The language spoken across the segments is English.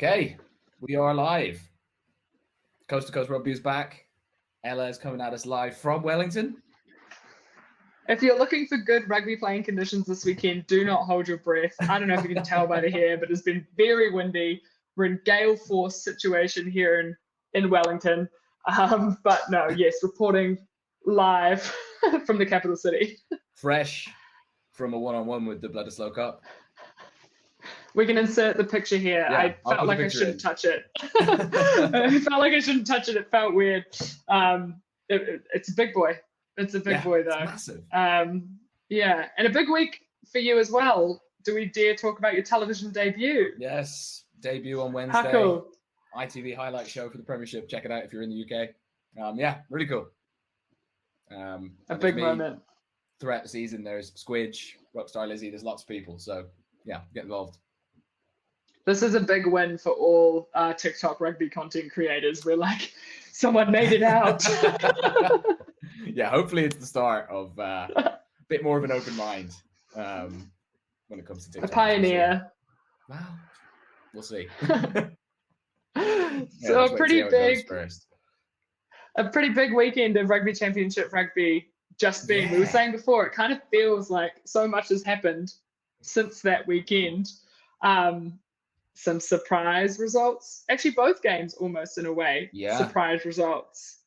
Okay, we are live. Coast to Coast Rugby is back. Ella is coming at us live from Wellington. If you're looking for good rugby playing conditions this weekend, do not hold your breath. I don't know if you can tell by the hair, but it's been very windy. We're in gale force situation here in Wellington. But no, yes, reporting live from the capital city. Fresh from a one-on-one with the Bledisloe Cup. We can insert the picture here. Yeah, I felt like I shouldn't touch it. I felt like I shouldn't touch it. It felt weird. It's a big boy. It's a big boy, though. It's massive. Yeah, and a big week for you as well. Do we dare talk about your television debut? Yes, debut on Wednesday. How cool. ITV highlight show for the Premiership. Check it out if you're in the UK. Yeah, really cool. A big moment. Throughout the season, there's Squidge, Rockstar Lizzie. There's lots of people. So, yeah, get involved. This is a big win for all TikTok rugby content creators. We're like, someone made it out. Yeah, hopefully it's the start of a bit more of an open mind when it comes to TikTok. A pioneer. Well, we'll see. So a pretty big weekend of Rugby Championship rugby just being. We were saying before, it kind of feels like so much has happened since that weekend. Some surprise results. Actually, both games almost in a way. Yeah. Surprise results.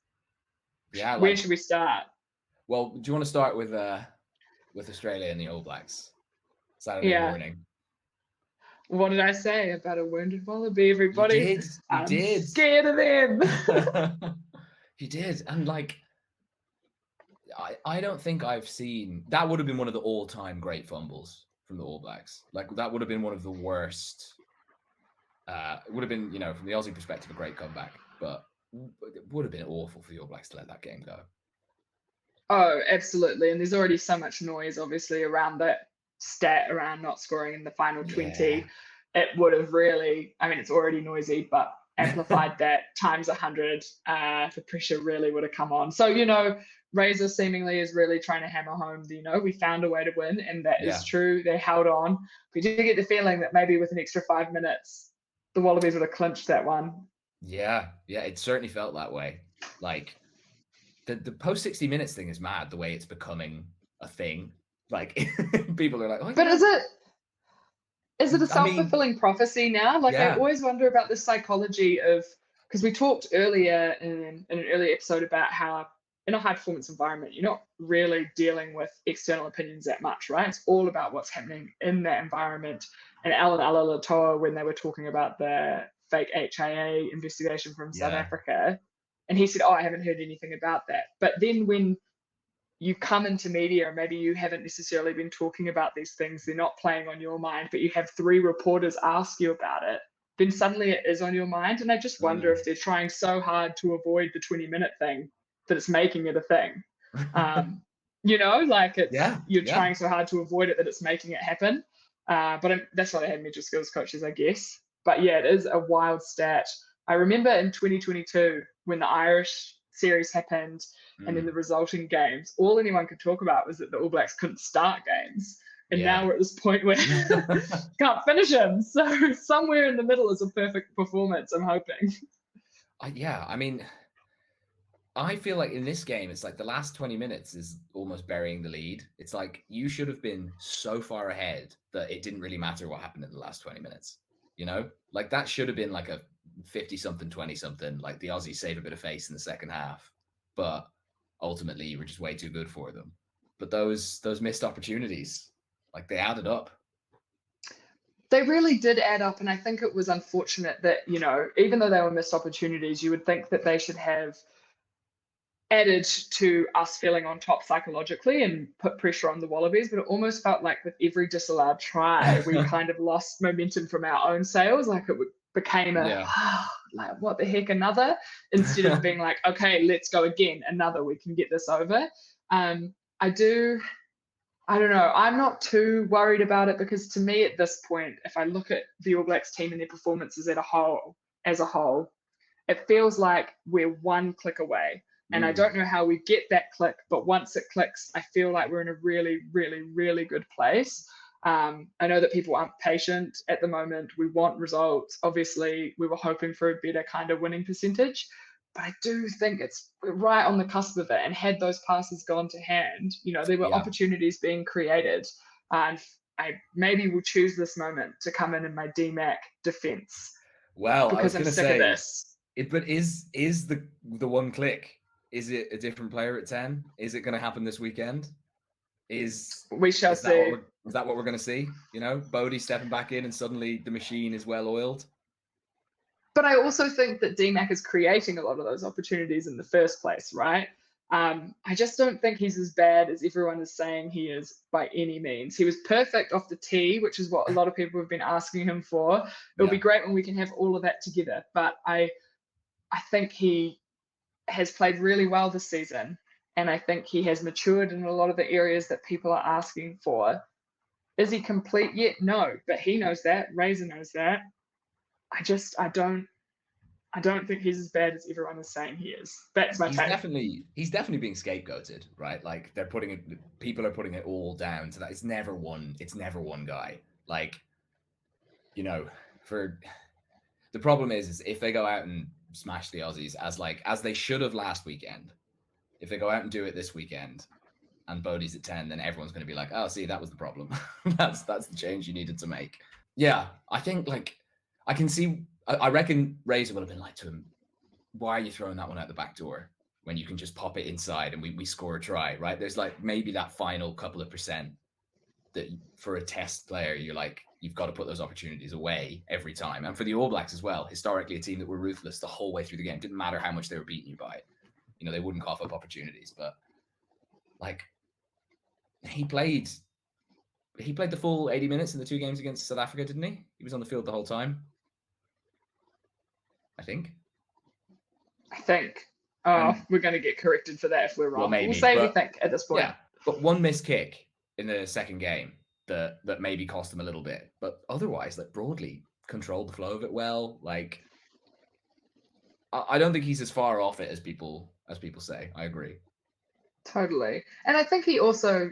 Yeah. Where should we start? Well, do you want to start with Australia and the All Blacks Saturday morning? What did I say about a wounded wallaby, everybody? You did. Scared of them. You did. And like, I don't think I've seen, that would have been one of the all-time great fumbles from the All Blacks. Like, that would have been one of the worst. It would have been, from the Aussie perspective, a great comeback, but it would have been awful for the All Blacks to let that game go. Oh, absolutely. And there's already so much noise, obviously, around that stat around not scoring in the final 20. It would have really, it's already noisy, but amplified that times 100. The pressure really would have come on. So, Razor seemingly is really trying to hammer home we found a way to win, and that is true. They held on. We did get the feeling that maybe with an extra 5 minutes, the Wallabies would have clinched that one. Yeah, it certainly felt that way. Like, the post 60 minutes thing is mad, the way it's becoming a thing. Like, people are like, oh, but is it a self-fulfilling prophecy now? Like, I always wonder about the psychology of, because we talked earlier in an earlier episode about how in a high performance environment, you're not really dealing with external opinions that much, right? It's all about what's happening in that environment. And Ella Ferguson, when they were talking about the fake HIA investigation from South Africa, and he said, I haven't heard anything about that. But then when you come into media and maybe you haven't necessarily been talking about these things, they're not playing on your mind, but you have 3 reporters ask you about it, then suddenly it is on your mind. And I just wonder if they're trying so hard to avoid the 20-minute thing that it's making it a thing. You're trying so hard to avoid it that it's making it happen. But that's why they had measure skills coaches, I guess. But yeah, it is a wild stat. I remember in 2022 when the Irish series happened and then the resulting games, all anyone could talk about was that the All Blacks couldn't start games. And now we're at this point where can't finish them. So somewhere in the middle is a perfect performance, I'm hoping. I feel like in this game, it's like the last 20 minutes is almost burying the lead. It's like you should have been so far ahead that it didn't really matter what happened in the last 20 minutes. Like that should have been like a 50-something, 20-something, like the Aussies save a bit of face in the second half. But ultimately, you were just way too good for them. But those missed opportunities, like they added up. They really did add up. And I think it was unfortunate that, even though they were missed opportunities, you would think that they should have added to us feeling on top psychologically and put pressure on the Wallabies, but it almost felt like with every disallowed try, we kind of lost momentum from our own sails. Like it became like, what the heck, another, instead of being like, okay, let's go again, another, we can get this over. I don't know. I'm not too worried about it because to me at this point, if I look at the All Blacks team and their performances as a whole, it feels like we're one click away. And I don't know how we get that click, but once it clicks, I feel like we're in a really, really, really good place. I know that people aren't patient at the moment. We want results. Obviously, we were hoping for a better kind of winning percentage, but I do think it's right on the cusp of it. And had those passes gone to hand, there were opportunities being created. And I maybe will choose this moment to come in my DMAC defense. Well, because I'm sick of this. But is the one click? Is it a different player at 10? Is it going to happen this weekend? We shall see. Is that what we're going to see? Bodie stepping back in and suddenly the machine is well oiled. But I also think that DMAC is creating a lot of those opportunities in the first place, right? I just don't think he's as bad as everyone is saying he is by any means. He was perfect off the tee, which is what a lot of people have been asking him for. It'll be great when we can have all of that together. But I think he has played really well this season. And I think he has matured in a lot of the areas that people are asking for. Is he complete yet? No, but he knows that. Razor knows that. I don't think he's as bad as everyone is saying he is. That's my take. He's definitely being scapegoated, right? Like people are putting it all down to that. It's never one guy. Like, for the problem is if they go out and smash the Aussies as they should have last weekend, if they go out and do it this weekend and Bodie's at 10, then everyone's going to be like, oh, see, that was the problem. that's the change you needed to make. Yeah, I think I can see. I reckon Razor would have been like to him, why are you throwing that one out the back door when you can just pop it inside and we score a try, right? There's maybe that final couple of percent that for a test player, you've got to put those opportunities away every time. And for the All Blacks as well, historically a team that were ruthless the whole way through the game. Didn't matter how much they were beating you by. They wouldn't cough up opportunities. But he played the full 80 minutes in the 2 games against South Africa, didn't he? He was on the field the whole time. I think. We're going to get corrected for that if we're wrong. Well, maybe, we'll say we think at this point. Yeah, but one missed kick in the second game that maybe cost them a little bit. But otherwise, broadly controlled the flow of it well. I don't think he's as far off it as people say. I agree. Totally. And I think he also,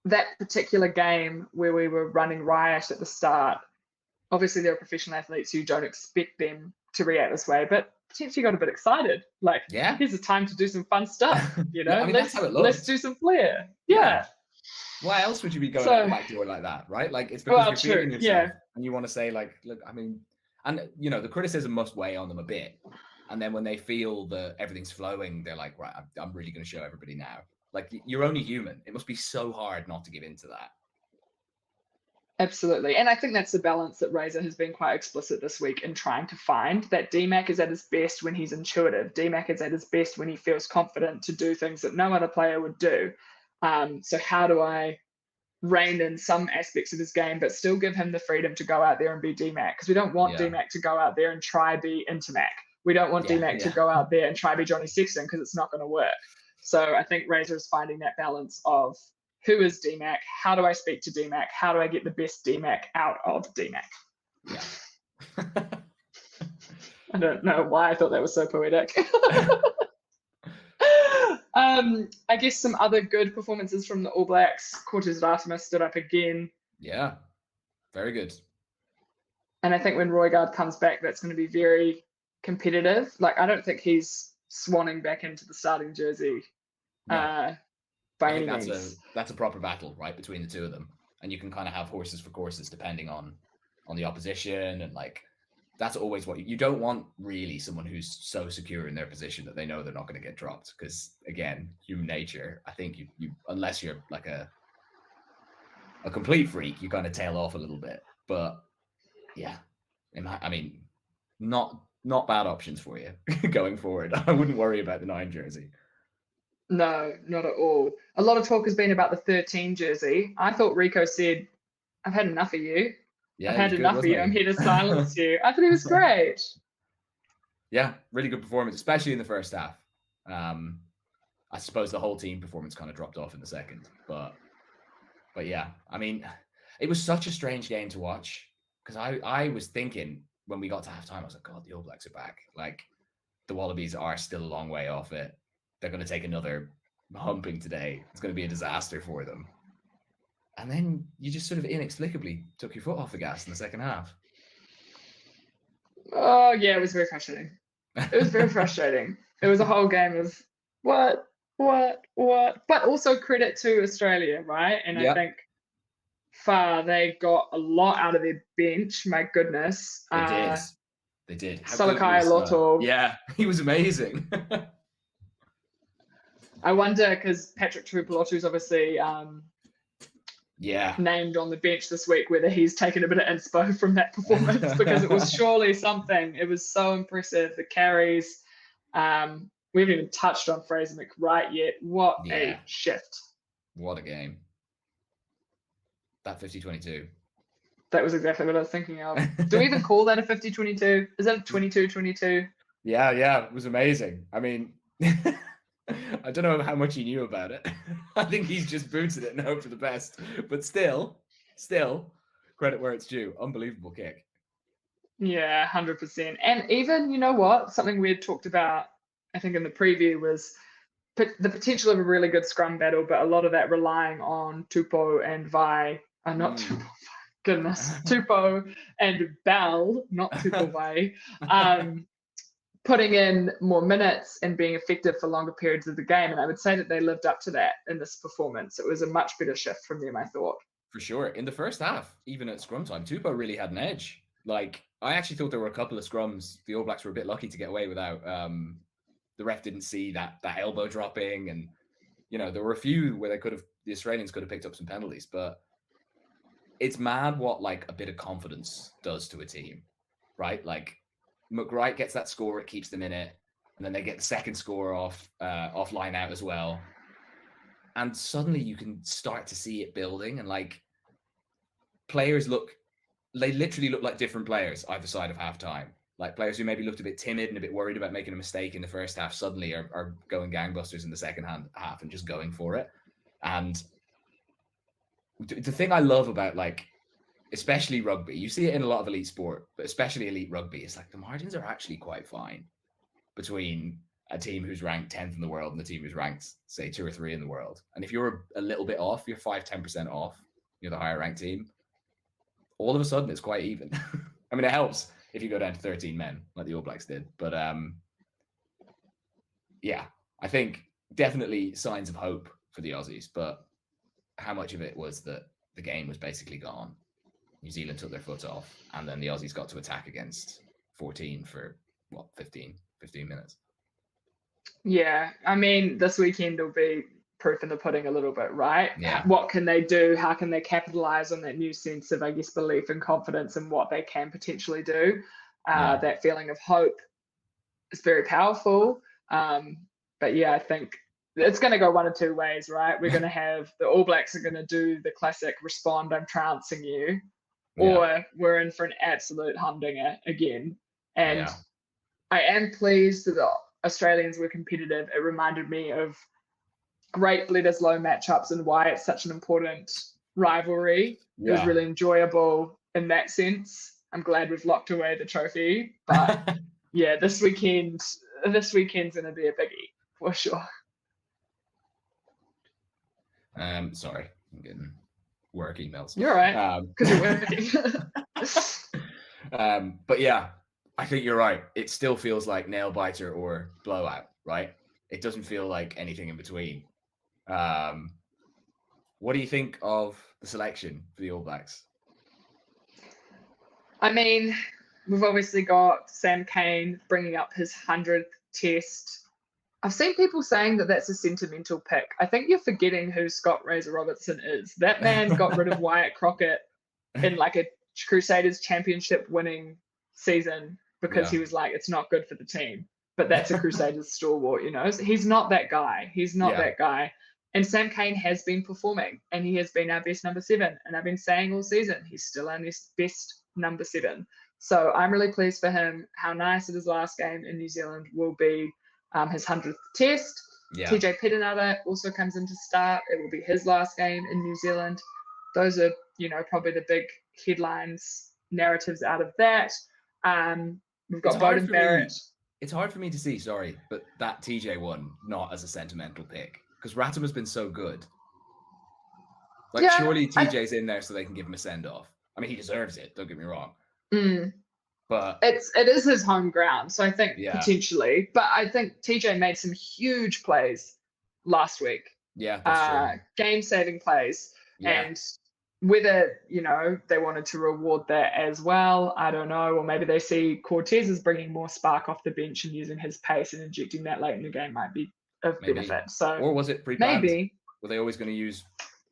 that particular game where we were running riot at the start, obviously there are professional athletes who don't expect them to react this way, but potentially got a bit excited. Here's a time to do some fun stuff, that's how it looks. Let's do some flair. Yeah. Why else would you be going out the back door like that, right? It's because you're feeling yourself and you want to say look, and the criticism must weigh on them a bit. And then when they feel that everything's flowing, they're like, right, I'm really going to show everybody now. You're only human. It must be so hard not to give in to that. Absolutely. And I think that's the balance that Razor has been quite explicit this week in trying to find, that DMAC is at his best when he's intuitive. DMAC is at his best when he feels confident to do things that no other player would do. So how do I rein in some aspects of his game, but still give him the freedom to go out there and be DMAC? Because we don't want DMAC to go out there and try be Intermac. We don't want DMAC to go out there and try be Johnny Sexton, because it's not going to work. So I think Razor is finding that balance of who is DMAC? How do I speak to DMAC? How do I get the best DMAC out of DMAC? Yeah. I don't know why I thought that was so poetic. I guess some other good performances from the All Blacks. Cortez Ratama stood up again. Yeah, very good. And I think when Roygaard comes back, that's going to be very competitive. I don't think he's swanning back into the starting jersey. No. By any means. That's a proper battle, right, between the two of them, and you can kind of have horses for courses depending on the opposition, and that's always what you don't want, really, someone who's so secure in their position that they know they're not going to get dropped, because again, human nature, I think you unless you're a complete freak, you kind of tail off a little bit. But yeah, not bad options for you going forward. I wouldn't worry about the 9 jersey. No, not at all. A lot of talk has been about the 13 jersey. I thought Rico said, I've had enough of you. Yeah, I've had enough of you. I'm here to silence you. I thought he was great. Yeah, really good performance, especially in the first half. I suppose the whole team performance kind of dropped off in the second. But yeah, it was such a strange game to watch, because I was thinking when we got to halftime, I was like, God, the All Blacks are back. The Wallabies are still a long way off it. They're going to take another humping today. It's going to be a disaster for them. And then you just sort of inexplicably took your foot off the gas in the second half. Oh, yeah, it was very frustrating. It was very frustrating. It was a whole game of what? But also credit to Australia, right? And I think they got a lot out of their bench. My goodness. They did. They did. Salakai Loto. Yeah, he was amazing. I wonder, because Patrick Tuipulotu is obviously named on the bench this week, whether he's taken a bit of inspo from that performance, because it was surely something. It was so impressive. The carries. We haven't even touched on Fraser McWright yet. What a shift. What a game. That 50-22. That was exactly what I was thinking of. Do we even call that a 50-22? Is that a 22-22? Yeah, it was amazing. I mean, I don't know how much he knew about it. I think he's just booted it and hoped for the best. But still, credit where it's due. Unbelievable kick. Yeah, 100%. And even, you know what? Something we had talked about, I think in the preview, was the potential of a really good scrum battle, but a lot of that relying on Tupou and Vai. Not Tupou. Goodness, Tupou and Bell, not Tupou Vai, putting in more minutes and being effective for longer periods of the game. And I would say that they lived up to that in this performance. It was a much better shift from them, I thought. For sure. In the first half, even at scrum time, Tupou really had an edge. Like, I actually thought there were a couple of scrums. The All Blacks were a bit lucky to get away without. The ref didn't see that elbow dropping. And, there were a few where the Australians could have picked up some penalties, but it's mad what like a bit of confidence does to a team, right? Like McWright gets that score, it keeps them in it, and then they get the second score off line out as well. And suddenly you can start to see it building, and like players they literally look like different players either side of halftime. Like players who maybe looked a bit timid and a bit worried about making a mistake in the first half suddenly are going gangbusters in the second half and just going for it. And the thing I love about, like, especially rugby, you see it in a lot of elite sport, but especially elite rugby, is like the margins are actually quite fine between a team who's ranked 10th in the world and the team who's ranked, say, 2 or 3 in the world. And if you're a little bit off, you're 5-10% off, you're the higher ranked team, all of a sudden it's quite even. I mean, it helps if you go down to 13 men like the All Blacks did. But I think definitely signs of hope for the Aussies, but how much of it was that the game was basically gone? New Zealand took their foot off, and then the Aussies got to attack against 14 for, 15 minutes. Yeah, I mean, this weekend will be proof in the pudding a little bit, right? Yeah. What can they do? How can they capitalize on that new sense of, I guess, belief and confidence in what they can potentially do? That feeling of hope is very powerful. But yeah, I think it's going to go one of two ways, right? We're going to have the All Blacks are going to do the classic respond, I'm trouncing you, or we're in for an absolute humdinger again. And I am pleased that the Australians were competitive. It reminded me of great Bledisloe matchups and why it's such an important rivalry. It was really enjoyable in that sense. I'm glad we've locked away the trophy, but yeah, this weekend's going to be a biggie for sure. Sorry, I'm getting work emails. You're right, because you're working. But yeah, I think you're right. It still feels like nail biter or blowout, right? It doesn't feel like anything in between. What do you think of the selection for the All Blacks? I mean, we've obviously got Sam Cane bringing up his 100th test. I've seen people saying that that's a sentimental pick. I think you're forgetting who Scott Razor Robertson is. That man got rid of Wyatt Crockett in like a Crusaders championship winning season because he was like, it's not good for the team. But that's a Crusaders stalwart, you know? So he's not that guy. He's not that guy. And Sam Cane has been performing, and he has been our best number 7. And I've been saying all season, he's still our best number 7. So I'm really pleased for him. How nice that his last game in New Zealand will be his 100th test. TJ Perenara also comes in to start. It will be his last game in New Zealand. Those are, you know, probably the big headlines, narratives out of that. We've got Bowden Barrett. It's hard for me to see, but that TJ one not as a sentimental pick, because Rattam has been so good. Like, surely TJ's in there so they can give him a send-off. I mean, he deserves it, don't get me wrong. But it is his home ground, so I think potentially. But I think TJ made some huge plays last week. Yeah, that's true. Game-saving plays. And whether, they wanted to reward that as well, I don't know. Or maybe they see Cortez as bringing more spark off the bench and using his pace and injecting that late in the game might be of benefit. So, or was it pre-planned? Maybe. Were they always going to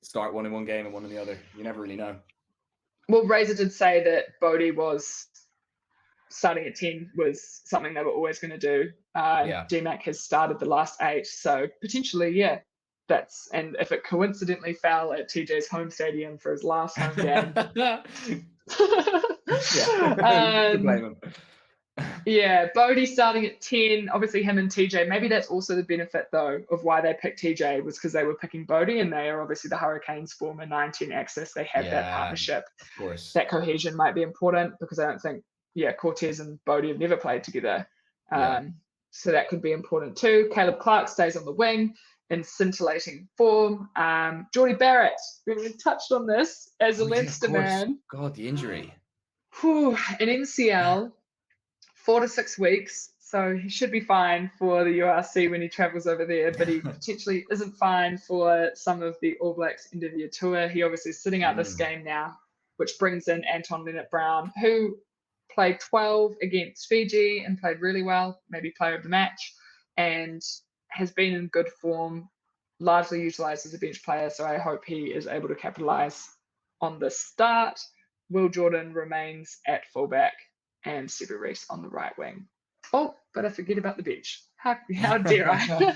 start one in one game and one in the other? You never really know. Well, Razor did say that Bodie was starting at 10 was something they were always going to do. DMAC has started the last 8, so potentially, and if it coincidentally fell at TJ's home stadium for his last home game. Blame him. Bodie starting at 10, obviously him and TJ. Maybe that's also the benefit, though, of why they picked TJ was because they were picking Bodie, and they are obviously the Hurricanes form a 9-10 axis. They have that partnership. Of course. That cohesion might be important because I don't think, Cortez and Bodie have never played together. So that could be important too. Caleb Clark stays on the wing in scintillating form. Geordie Barrett, we touched on this as a Leinster man. God, the injury. An MCL, 4 to 6 weeks. So he should be fine for the URC when he travels over there, but he potentially isn't fine for some of the All Blacks end of year tour. He obviously is sitting out this game now, which brings in Anton Leonard-Brown, who played 12 against Fiji and played really well, maybe player of the match, and has been in good form, largely utilised as a bench player. So I hope he is able to capitalise on the start. Will Jordan remains at fullback and Sevu Reece on the right wing. Oh, but I forget about the bench. How dare I?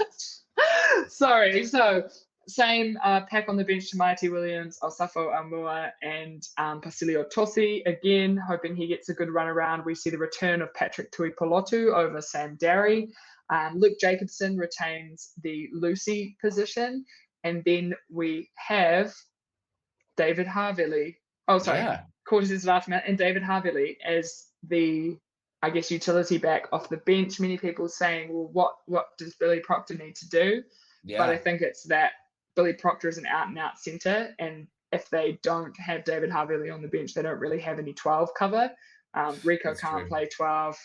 Sorry. So same pack on the bench to Maite Williams, Osafo Amua, and Pasilio Tosi. Again, hoping he gets a good run around. We see the return of Patrick Tuipolotu over Sam Darry. Luke Jacobson retains the Lucy position. And then we have David Havili. Cortez's last man, and David Havili as the, utility back off the bench. Many people saying, well, what does Billy Proctor need to do? But I think it's that Billy Proctor is an out-and-out centre, and if they don't have David Havili on the bench, they don't really have any 12 cover. Rico can't play 12.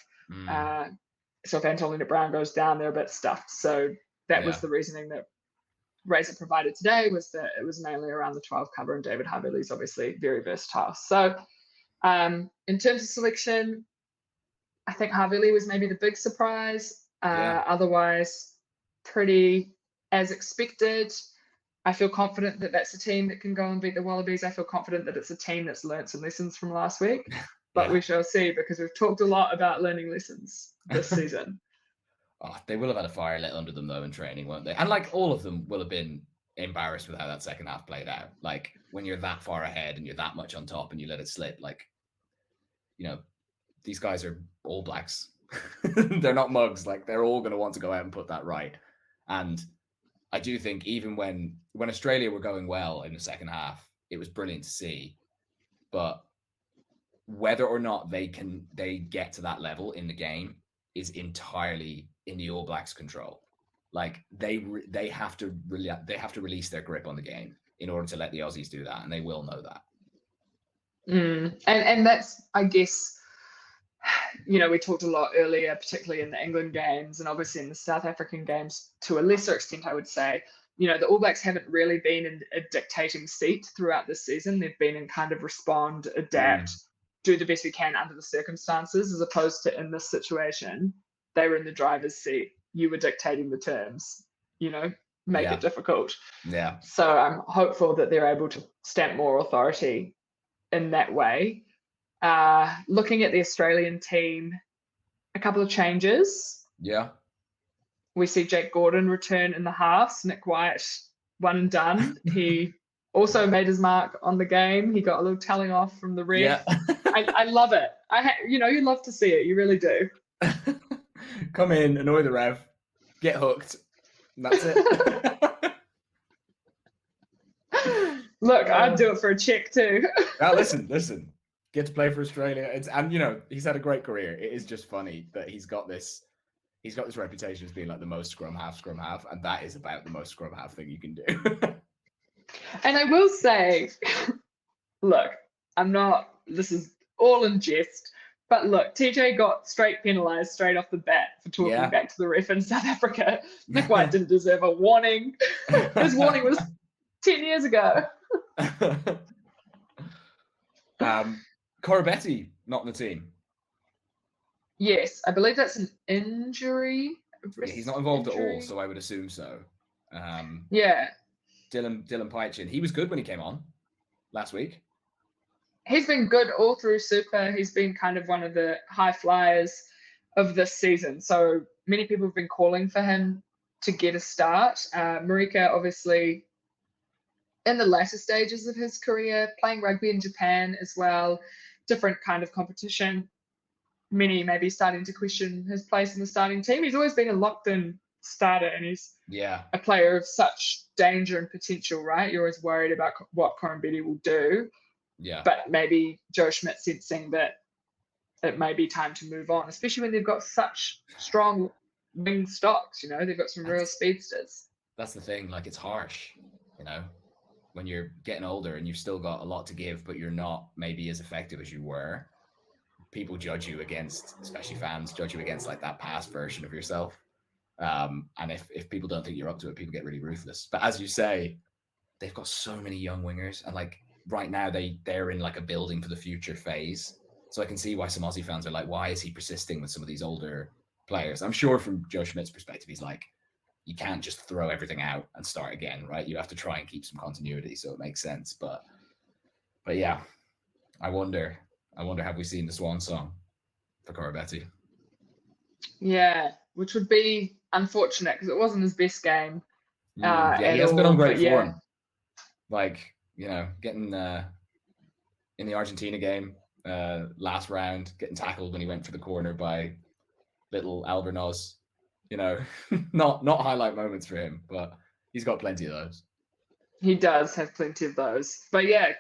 So if Anton Brown goes down, they're a bit stuffed. So that was the reasoning that Razor provided today, was that it was mainly around the 12 cover, and David Havili is obviously very versatile. So in terms of selection, I think Havili was maybe the big surprise. Otherwise, pretty as expected. I feel confident that that's a team that can go and beat the Wallabies. I feel confident that it's a team that's learned some lessons from last week. But we shall see, because we've talked a lot about learning lessons this season. They will have had a fire lit under them, though, in training, won't they? And, all of them will have been embarrassed with how that second half played out. When you're that far ahead and you're that much on top and you let it slip, these guys are All Blacks. They're not mugs. They're all going to want to go out and put that right. And I do think even when Australia were going well in the second half, it was brilliant to see. But whether or not they get to that level in the game is entirely in the All Blacks' control. They have to release their grip on the game in order to let the Aussies do that, and they will know that. And that's, I guess, we talked a lot earlier, particularly in the England games and obviously in the South African games to a lesser extent, I would say. The All Blacks haven't really been in a dictating seat throughout this season. They've been in kind of respond, adapt, do the best we can under the circumstances, as opposed to in this situation, they were in the driver's seat. You were dictating the terms, make it difficult. Yeah. So I'm hopeful that they're able to stamp more authority in that way. Looking at the Australian team, a couple of changes. Yeah. We see Jake Gordon return in the halves. Nick White, one and done. He also made his mark on the game. He got a little telling off from the ref. Yeah. I love it. You love to see it. You really do. Come in, annoy the ref, get hooked. And that's it. Look, I'd do it for a check too. Now listen. Get to play for Australia. He's had a great career. It is just funny that he's got this reputation as being the most scrum half, and that is about the most scrum half thing you can do. And I will say, look, this is all in jest, but look, TJ got straight penalised straight off the bat for talking back to the ref in South Africa. Nick White didn't deserve a warning. His warning was 10 years ago. Corabetti not in the team. Yes, I believe that's an injury. Yeah, he's not involved at all, so I would assume so. Yeah. Dylan Peitchen, he was good when he came on last week. He's been good all through Super. He's been kind of one of the high flyers of this season. So many people have been calling for him to get a start. Marika, obviously, in the latter stages of his career, playing rugby in Japan as well, different kind of competition. Many may be starting to question his place in the starting team. He's always been a locked-in starter, and he's a player of such danger and potential, right? You're always worried about what Corabetti will do. Yeah. But maybe Joe Schmidt sensing that it may be time to move on, especially when they've got such strong wing stocks, they've got some real speedsters. That's the thing, like it's harsh, when you're getting older and you've still got a lot to give, but you're not maybe as effective as you were. People judge you against, especially fans, judge you against like that past version of yourself. And if people don't think you're up to it, people get really ruthless. But as you say, they've got so many young wingers, and like right now they're in like a building for the future phase. So I can see why some Aussie fans are like, why is he persisting with some of these older players? I'm sure from Joe Schmidt's perspective, he's like, you can't just throw everything out and start again, right? You have to try and keep some continuity, so it makes sense. But yeah, I wonder, have we seen the swan song for Corabetti? Yeah, which would be unfortunate because it wasn't his best game. He hasn't been on great form. Like, getting in the Argentina game last round, getting tackled when he went for the corner by little Albornoz. Not highlight moments for him, but he's got plenty of those. He does have plenty of those. But yeah,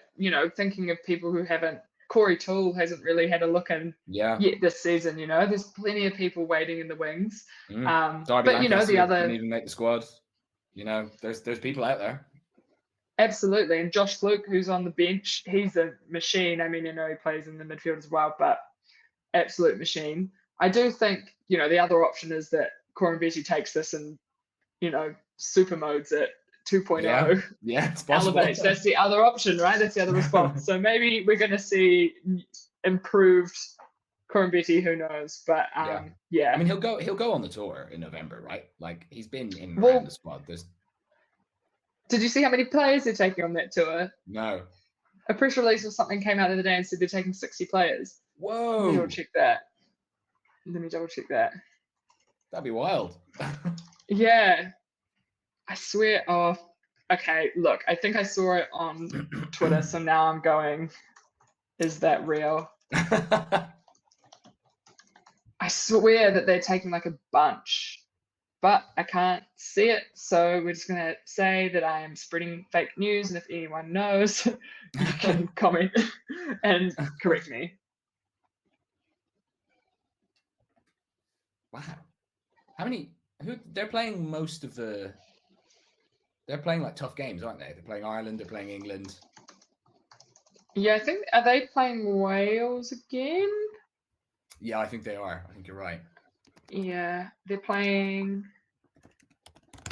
thinking of people who haven't, Corey Toole hasn't really had a look in yet this season. There's plenty of people waiting in the wings. Darby but Lancaster the other didn't even make the squad. There's people out there. Absolutely, and Josh Fluke, who's on the bench, he's a machine. I mean, he plays in the midfield as well, but absolute machine. I do think the other option is that Corabetti takes this and super modes it 2.0. Yeah, it's possible. Elevates. That's the other option, right? That's the other response. So maybe we're going to see improved Corabetti. Who knows? But yeah. I mean, he'll go on the tour in November, right? Like he's been in around the squad. Did you see how many players they're taking on that tour? No. A press release or something came out the other day and said they're taking 60 players. Whoa. Let me double check that. That'd be wild. Yeah. I swear. Oh, okay. Look, I think I saw it on Twitter, so now I'm going, is that real? I swear that they're taking like a bunch, but I can't see it. So we're just going to say that I am spreading fake news. And if anyone knows, you can comment and correct me. Wow. How many? They're playing most of the. They're playing like tough games, aren't they? They're playing Ireland. They're playing England. Yeah, I think. Are they playing Wales again? Yeah, I think they are. I think you're right. Yeah, they're playing.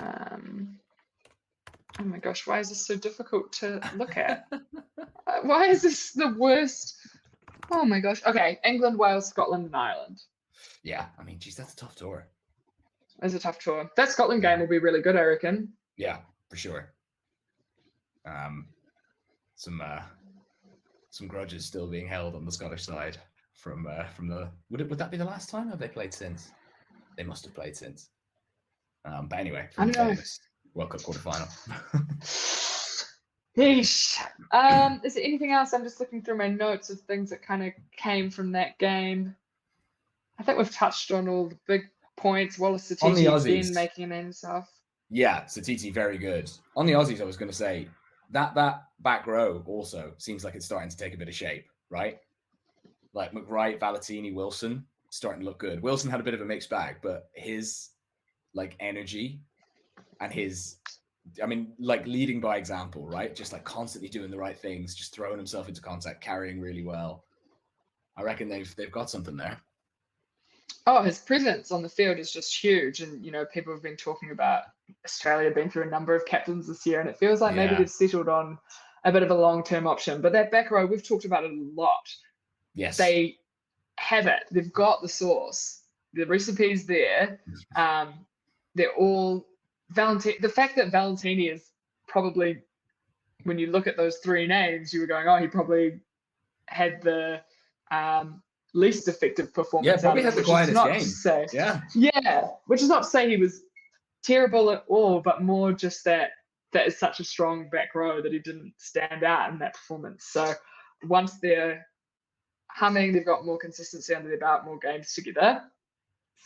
Oh my gosh, why is this so difficult to look at? Why is this the worst? Oh my gosh. Okay, England, Wales, Scotland, and Ireland. Yeah, I mean, geez, that's a tough tour. It's a tough tour. That Scotland game will be really good, I reckon. Yeah, for sure. Some grudges still being held on the Scottish side from the. Would that be the last time? Have they played since? They must have played since. But anyway, I don't know. World Cup quarterfinal. Yeesh. Is there anything else? I'm just looking through my notes of things that kind of came from that game. I think we've touched on all the big points. Wallace Satiti again making a name himself. Yeah, Satiti very good. On the Aussies, I was going to say that back row also seems like it's starting to take a bit of shape, right? Like McWright, Valentini, Wilson starting to look good. Wilson had a bit of a mixed bag, but his like energy and his I mean, like leading by example, right? Just like constantly doing the right things, just throwing himself into contact, carrying really well. I reckon they've got something there. Oh, his presence on the field is just huge. And, people have been talking about Australia being through a number of captains this year, and it feels like maybe they've settled on a bit of a long-term option. But that back row, we've talked about it a lot. Yes. They have it. They've got the sauce. The recipe's there. They're all the fact that Valentini is probably, when you look at those three names, you were going, oh, he probably had the least effective performance. Yeah, probably had the quietest game. Yeah, which is not to say he was terrible at all, but more just that is such a strong back row that he didn't stand out in that performance. So once they're humming, they've got more consistency under their belt, more games together.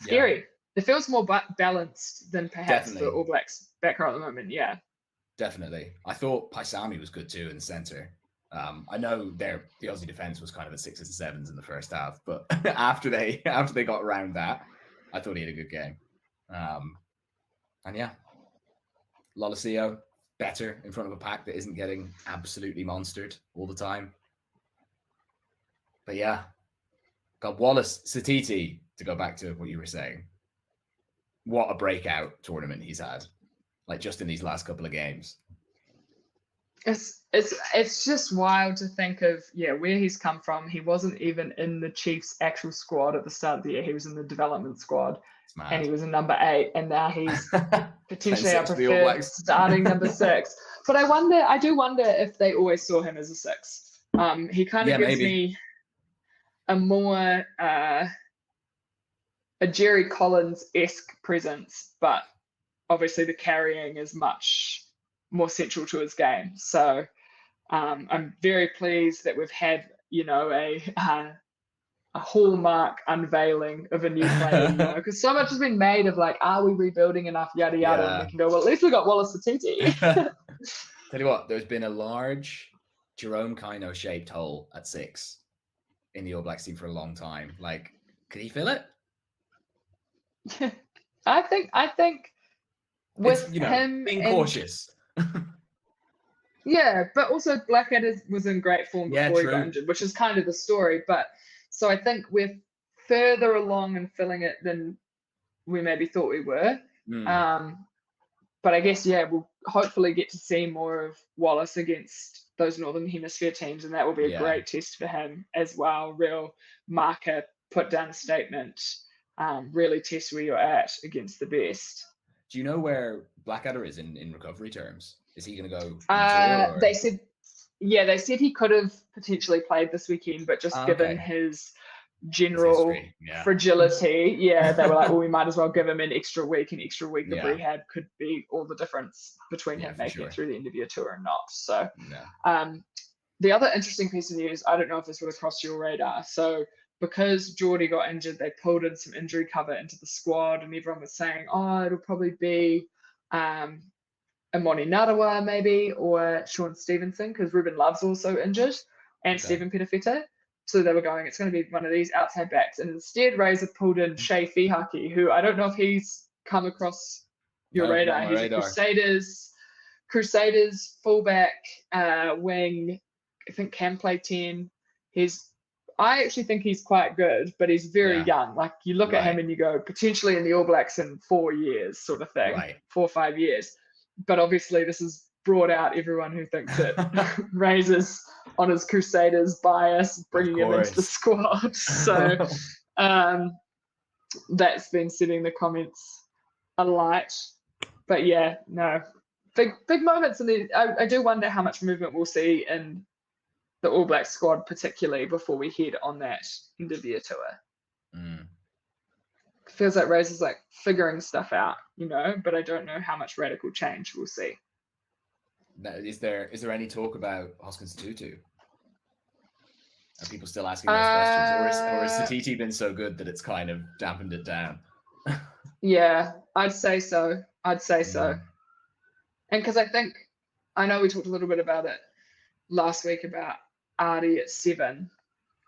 Scary. Yeah. It feels more balanced than perhaps the All Blacks back row at the moment. Yeah. Definitely. I thought Paisami was good too in the centre. I know the Aussie defence was kind of at 6s and 7s in the first half, but after they got around that, I thought he had a good game. And yeah, Lolosio better in front of a pack that isn't getting absolutely monstered all the time. But yeah, got Wallace Satiti, to go back to what you were saying. What a breakout tournament he's had, like just in these last couple of games. It's just wild to think of where he's come from. He wasn't even in the Chiefs' actual squad at the start of the year. He was in the development squad, and he was in number 8, and now he's potentially our preferred starting number 6. But I do wonder if they always saw him as a 6. He kind of gives me a more a Jerry Collins-esque presence, but obviously the carrying is much more central to his game. So I'm very pleased that we've had, a hallmark unveiling of a new player, because so much has been made of like, are we rebuilding enough, yada yada, and we can go, well, at least we got Wallace Satiti. Tell you what, there's been a large Jerome Kaino shaped hole at 6 in the All Blacks team for a long time. Like, could he fill it? I think with him being cautious. Yeah, but also Blackadder was in great form before he got injured, which is kind of the story. But so I think we're further along in filling it than we maybe thought we were. But I guess, we'll hopefully get to see more of Wallace against those Northern Hemisphere teams, and that will be a great test for him as well. Real marker, put down a statement, really test where you're at against the best. Do you know where Blackadder is in recovery terms? Is he going to go? They said he could have potentially played this weekend, but just given his general fragility, they were like, well, we might as well give him an extra week. An extra week of rehab could be all the difference between him making it through the end of year tour or not. So, the other interesting piece of news, I don't know if this would have crossed your radar. So, because Geordie got injured, they pulled in some injury cover into the squad, and everyone was saying, oh, it'll probably be Amoni Narawa maybe, or Sean Stevenson, because Ruben Love's also injured, and Stephen Petafeta. So they were going, it's going to be one of these outside backs. And instead, Razor pulled in Shea Fihaki, who I don't know if he's come across your radar. He's a Crusaders fullback, wing. I think can play 10. I actually think he's quite good, but he's very young. Like, you look at him and you go, potentially in the All Blacks in 4 years, sort of thing, 4 or 5 years. But obviously, this has brought out everyone who thinks that Razor's on his Crusaders bias, bringing him into the squad. So that's been setting the comments alight. But big moments. I do wonder how much movement we'll see in the All Black squad, particularly before we head on that end of year tour. Feels like Razor's like figuring stuff out, but I don't know how much radical change we'll see. Is there any talk about Hoskins Tutu? Are people still asking those questions, or has Satiti been so good that it's kind of dampened it down? Yeah, I'd say so. And because I know we talked a little bit about it last week about Artie at 7,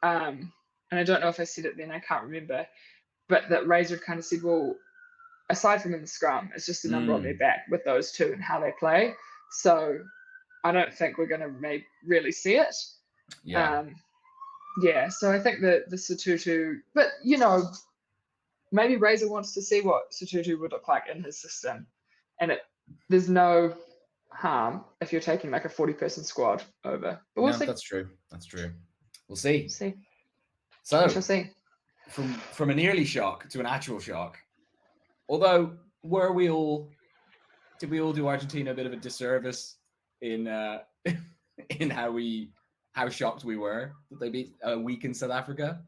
and I don't know if I said it then, I can't remember, but that Razor kind of said, well, aside from in the scrum, it's just a number on their back with those two and how they play. So I don't think we're going to really see it. Yeah. So I think that the Sotutu, but maybe Razor wants to see what Sotutu would look like in his system, and there's no harm if you're taking like a 40-person squad over. But we'll see. That's true. We'll see. So we shall see. From a nearly shock to an actual shock. Although, did we all do Argentina a bit of a disservice in in how shocked we were that they beat a weakened South Africa?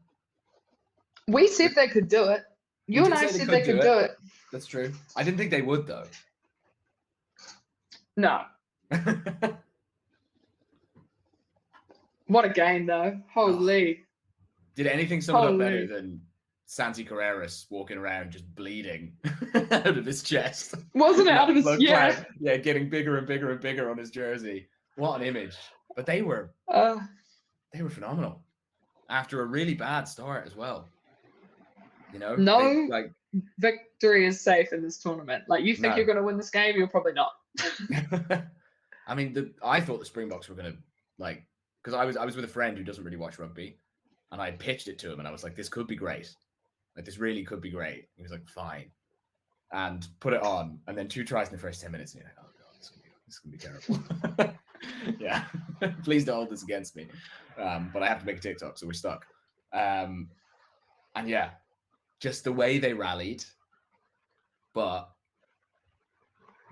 We said they could do it. You and I said they could do it. That's true. I didn't think they would, though. No. What a game, though. Holy. Did anything sum it up better than Santi Carreras walking around just bleeding out of his chest? Wasn't it out of his chest? Yeah, getting bigger and bigger and bigger on his jersey. What an image. But they were phenomenal after a really bad start as well. No victory is safe in this tournament. Like, you think you're going to win this game, you're probably not. I mean, I thought the Springboks were going to, because I was with a friend who doesn't really watch rugby, and I pitched it to him, and I was like, this could be great. Like, this really could be great. He was like, fine. And put it on, and then 2 tries in the first 10 minutes, and you're like, oh, God, this is going to be terrible. Yeah. Please don't hold this against me. But I have to make a TikTok, so we're stuck. And yeah, just the way they rallied, but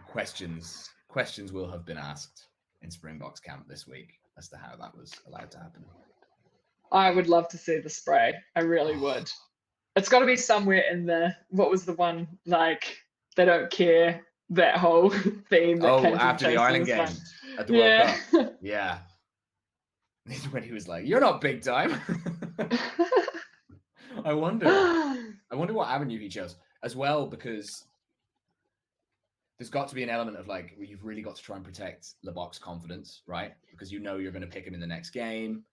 questions will have been asked in Springboks camp this week as to how that was allowed to happen. I would love to see the spray. I really would. It's got to be somewhere in what was the one, like, they don't care, that whole theme. That after the Ireland game at the World Cup. Yeah. When he was like, you're not big time. I wonder what avenue he chose as well, because there's got to be an element of like, where you've really got to try and protect Lebok's confidence, right? Because you're going to pick him in the next game.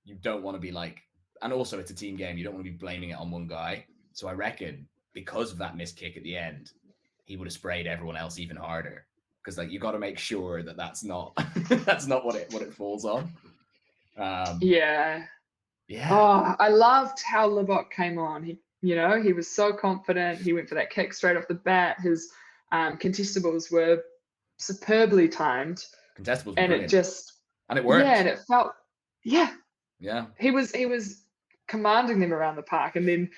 You don't want to be like, and also it's a team game. You don't want to be blaming it on one guy. So I reckon because of that missed kick at the end, he would have sprayed everyone else even harder. Because like, you got to make sure that that's not what it falls on. Yeah. Oh, I loved how Lebok came on. He was so confident. He went for that kick straight off the bat. His contestables were superbly timed. Contestables, and brilliant. And it worked. Yeah, and it felt. Yeah. Yeah. He was commanding them around the park, and then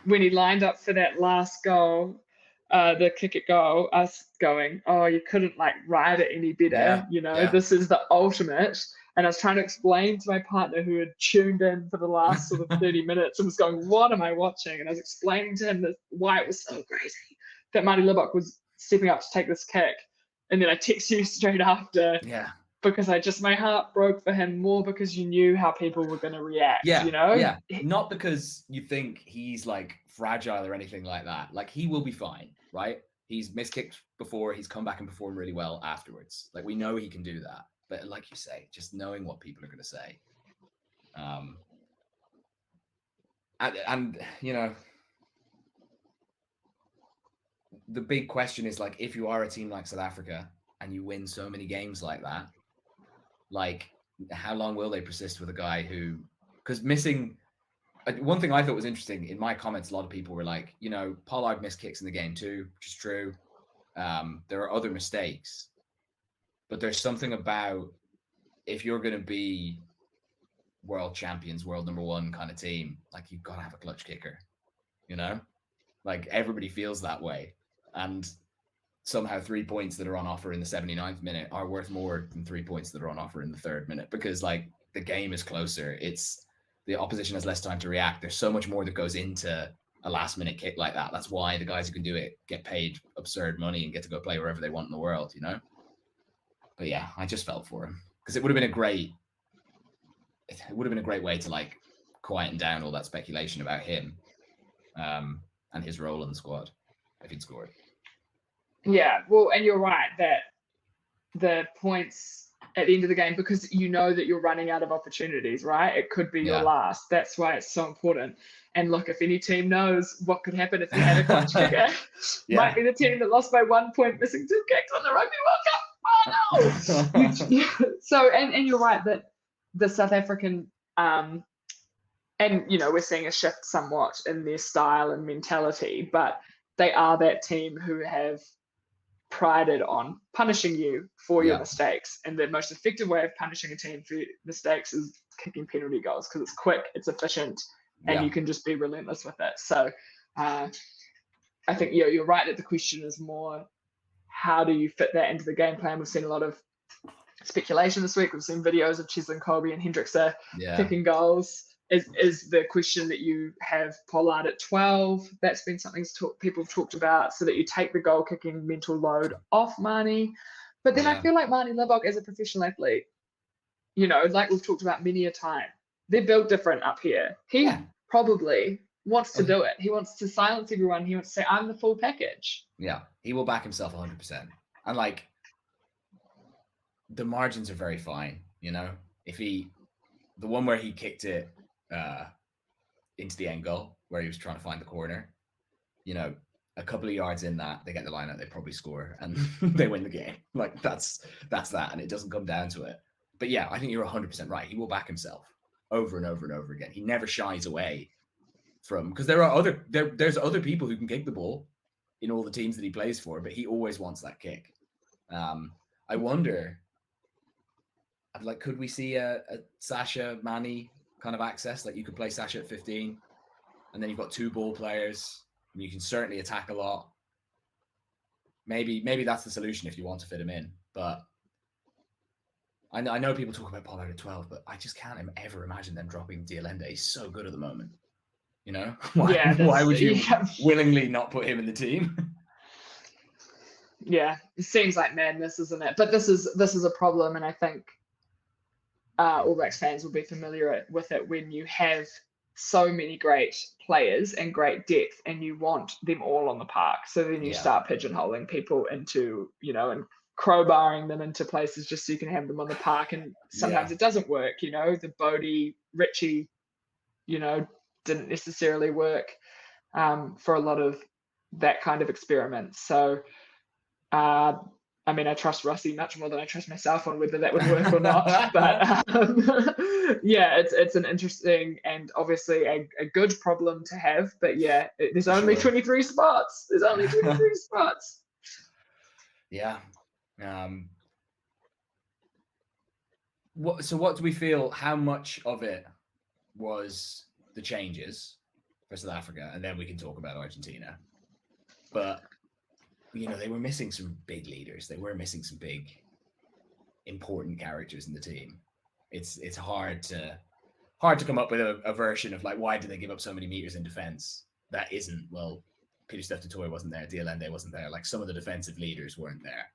when he lined up for that last goal, the kick at goal, us going, oh, you couldn't like ride it any better. This is the ultimate. And I was trying to explain to my partner who had tuned in for the last sort of 30 minutes and was going, what am I watching? And I was explaining to him why it was so crazy that Marty Lebok was stepping up to take this kick. And then I text you straight after. Yeah. Because my heart broke for him more because you knew how people were going to react. Yeah. Yeah. Not because you think he's like fragile or anything like that. Like, he will be fine, right? He's miskicked before. He's come back and performed really well afterwards. Like, we know he can do that. But like you say, just knowing what people are going to say. And the big question is, like, if you are a team like South Africa and you win so many games like that, like, how long will they persist with a guy who, because missing, one thing I thought was interesting in my comments, a lot of people were like, Pollard missed kicks in the game too, which is true. There are other mistakes. But there's something about, if you're going to be world champions, world number one kind of team, like, you've got to have a clutch kicker, Like, everybody feels that way. And somehow 3 points that are on offer in the 79th minute are worth more than 3 points that are on offer in the 3rd minute, because, like, the game is closer. It's the opposition has less time to react. There's so much more that goes into a last-minute kick like that. That's why the guys who can do it get paid absurd money and get to go play wherever they want in the world, But yeah, I just felt for him, because it would have been a great way to like quieten down all that speculation about him and his role in the squad if he'd scored. Yeah, well, and you're right that the points at the end of the game, because you know that you're running out of opportunities, right? It could be your last. That's why it's so important. And look, if any team knows what could happen if you had a clutch kicker, might be the team that lost by 1 point, missing 2 kicks on the Rugby World Cup. Oh no! So, and you're right that the South African, and we're seeing a shift somewhat in their style and mentality, but they are that team who have prided on punishing you for your mistakes, and the most effective way of punishing a team for mistakes is kicking penalty goals, because it's quick, it's efficient, and you can just be relentless with it. So I think you're right that the question is more, how do you fit that into the game plan? We've seen a lot of speculation this week. We've seen videos of Cheslin Colby and Hendrickse kicking goals. Is the question that you have Pollard at 12? That's been something people have talked about, so that you take the goal kicking mental load off Marnie. But then I feel like Marnie Libbok as a professional athlete, like we've talked about many a time, they're built different up here. He probably wants to do it. He wants to silence everyone. He wants to say, I'm the full package. Yeah, he will back himself 100%. And like, the margins are very fine, if the one where he kicked it into the end goal, where he was trying to find the corner, a couple of yards in that, they get the line out, they probably score and they win the game. Like, that's that, and it doesn't come down to it. But yeah, I think you're 100% right. He will back himself over and over and over again. He never shies away from, because there's other people who can kick the ball in all the teams that he plays for, but he always wants that kick. I wonder, like, could we see a Sasha Manny kind of access? Like, you could play Sasha at 15, and then you've got 2 ball players, and you can certainly attack a lot. Maybe that's the solution if you want to fit him in. But I know people talk about Pollard at 12, but I just can't ever imagine them dropping Dialende. He's so good at the moment. Why would you willingly not put him in the team? Yeah, it seems like madness, isn't it? But this is a problem, and I think All Blacks fans will be familiar with it when you have so many great players and great depth, and you want them all on the park. So then you start pigeonholing people into, and crowbarring them into places just so you can have them on the park. And sometimes it doesn't work. The Bodie, Richie, didn't necessarily work for a lot of that kind of experiment. So I trust Rossi much more than I trust myself on whether that would work or not. But it's an interesting and obviously a good problem to have. But there's only 23 spots. There's only 23 spots. Yeah. What do we feel? How much of it was the changes for South Africa? And then we can talk about Argentina. But they were missing some big leaders. They were missing some big, important characters in the team. It's hard to come up with a version of, like, why did they give up so many meters in defense? That isn't, well, Peter Steph Tutoy wasn't there, Dialende wasn't there. Like, some of the defensive leaders weren't there.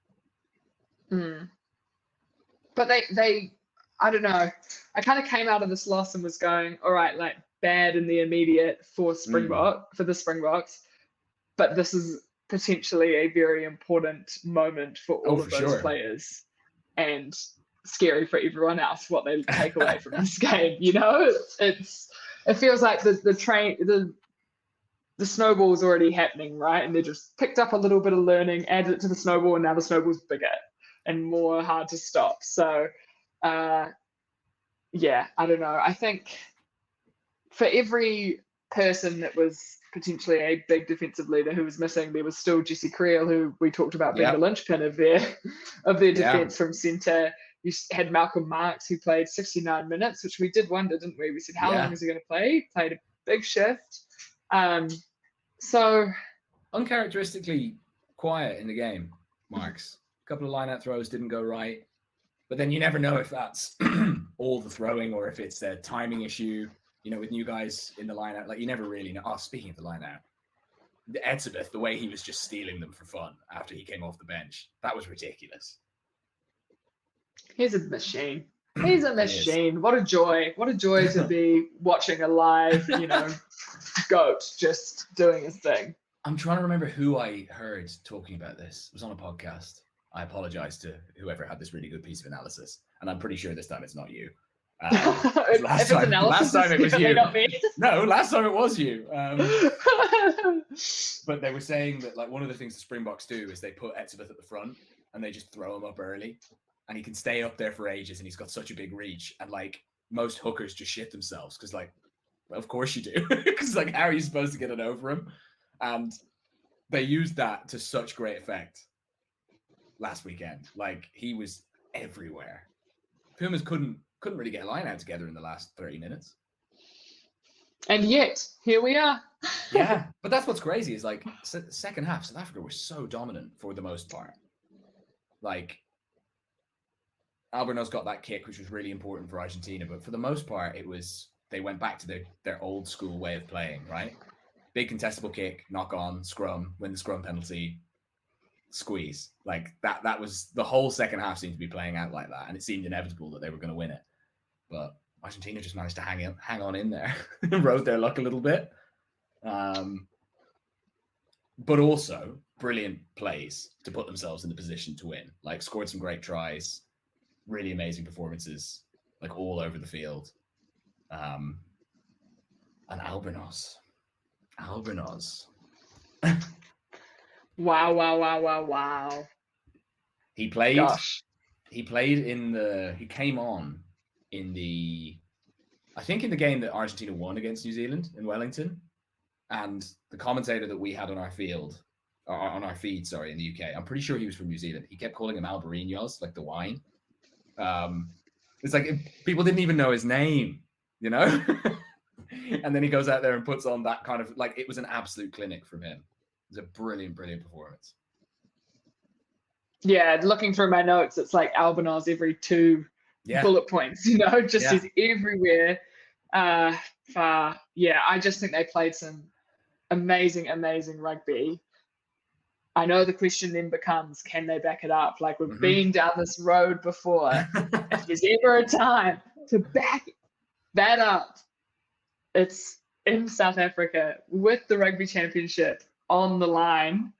But they I don't know. I kind of came out of this loss and was going, all right, like, bad in the immediate for for the Springboks, but this is potentially a very important moment for all of those players, and scary for everyone else what they take away from this game. It feels like the snowball's already happening, right? And they just picked up a little bit of learning, added it to the snowball, and now the snowball's bigger and more hard to stop. So I don't know. I think for every person that was potentially a big defensive leader who was missing, there was still Jesse Creel, who we talked about being the linchpin of their defense from centre. You had Malcolm Marks, who played 69 minutes, which we did wonder, didn't we? We said, how long is he going to play? He played a big shift. So uncharacteristically quiet in the game, Marks. A couple of line-out throws didn't go right. But then you never know if that's all the throwing or if it's a timing issue, with new guys in the line-out. Like, you never really know. Oh, speaking of the line-out, Etzebeth, the way he was just stealing them for fun after he came off the bench, that was ridiculous. He's a machine. He's a machine. What a joy. What a joy to be watching a live, goat just doing his thing. I'm trying to remember who I heard talking about this. It was on a podcast. I apologize to whoever had this really good piece of analysis, and I'm pretty sure this time it's not you. Last time it was you. Not me. No, last time it was you. But they were saying that like one of the things the Springboks do is they put Etzebeth at the front and they just throw him up early, and he can stay up there for ages, and he's got such a big reach, and like most hookers just shit themselves because like, well, of course you do, because like how are you supposed to get it over him? And they used that to such great effect last weekend. Like he was everywhere. Pumas couldn't really get a line out together in the last 30 minutes. And yet, here we are. Yeah, but that's what's crazy is like second half, South Africa was so dominant for the most part. Like Albornoz got that kick, which was really important for Argentina, but for the most part, it was they went back to their old school way of playing, right? Big contestable kick, knock on, scrum, win the scrum penalty, squeeze. Like that was the whole second half seemed to be playing out like that, and it seemed inevitable that they were going to win it. But Argentina just managed to hang on in there, rode their luck a little bit. But also brilliant plays to put themselves in the position to win. Like scored some great tries, really amazing performances, like all over the field. And Albornoz. Wow. He played. Gosh. He came on in the game that Argentina won against New Zealand in Wellington. And the commentator that we had on our feed, in the UK, I'm pretty sure he was from New Zealand. He kept calling him Albariños, like the wine. It's like people didn't even know his name, you know? And then he goes out there and puts on that kind of, like, it was an absolute clinic from him. It was a brilliant, brilliant performance. Yeah, looking through my notes, it's like Albornoz every two bullet points, you know, just he's everywhere. I just think they played some amazing rugby. I know the question then becomes, can they back it up? Like we've been down this road before. If there's ever a time to back that up, it's in South Africa with the Rugby Championship on the line.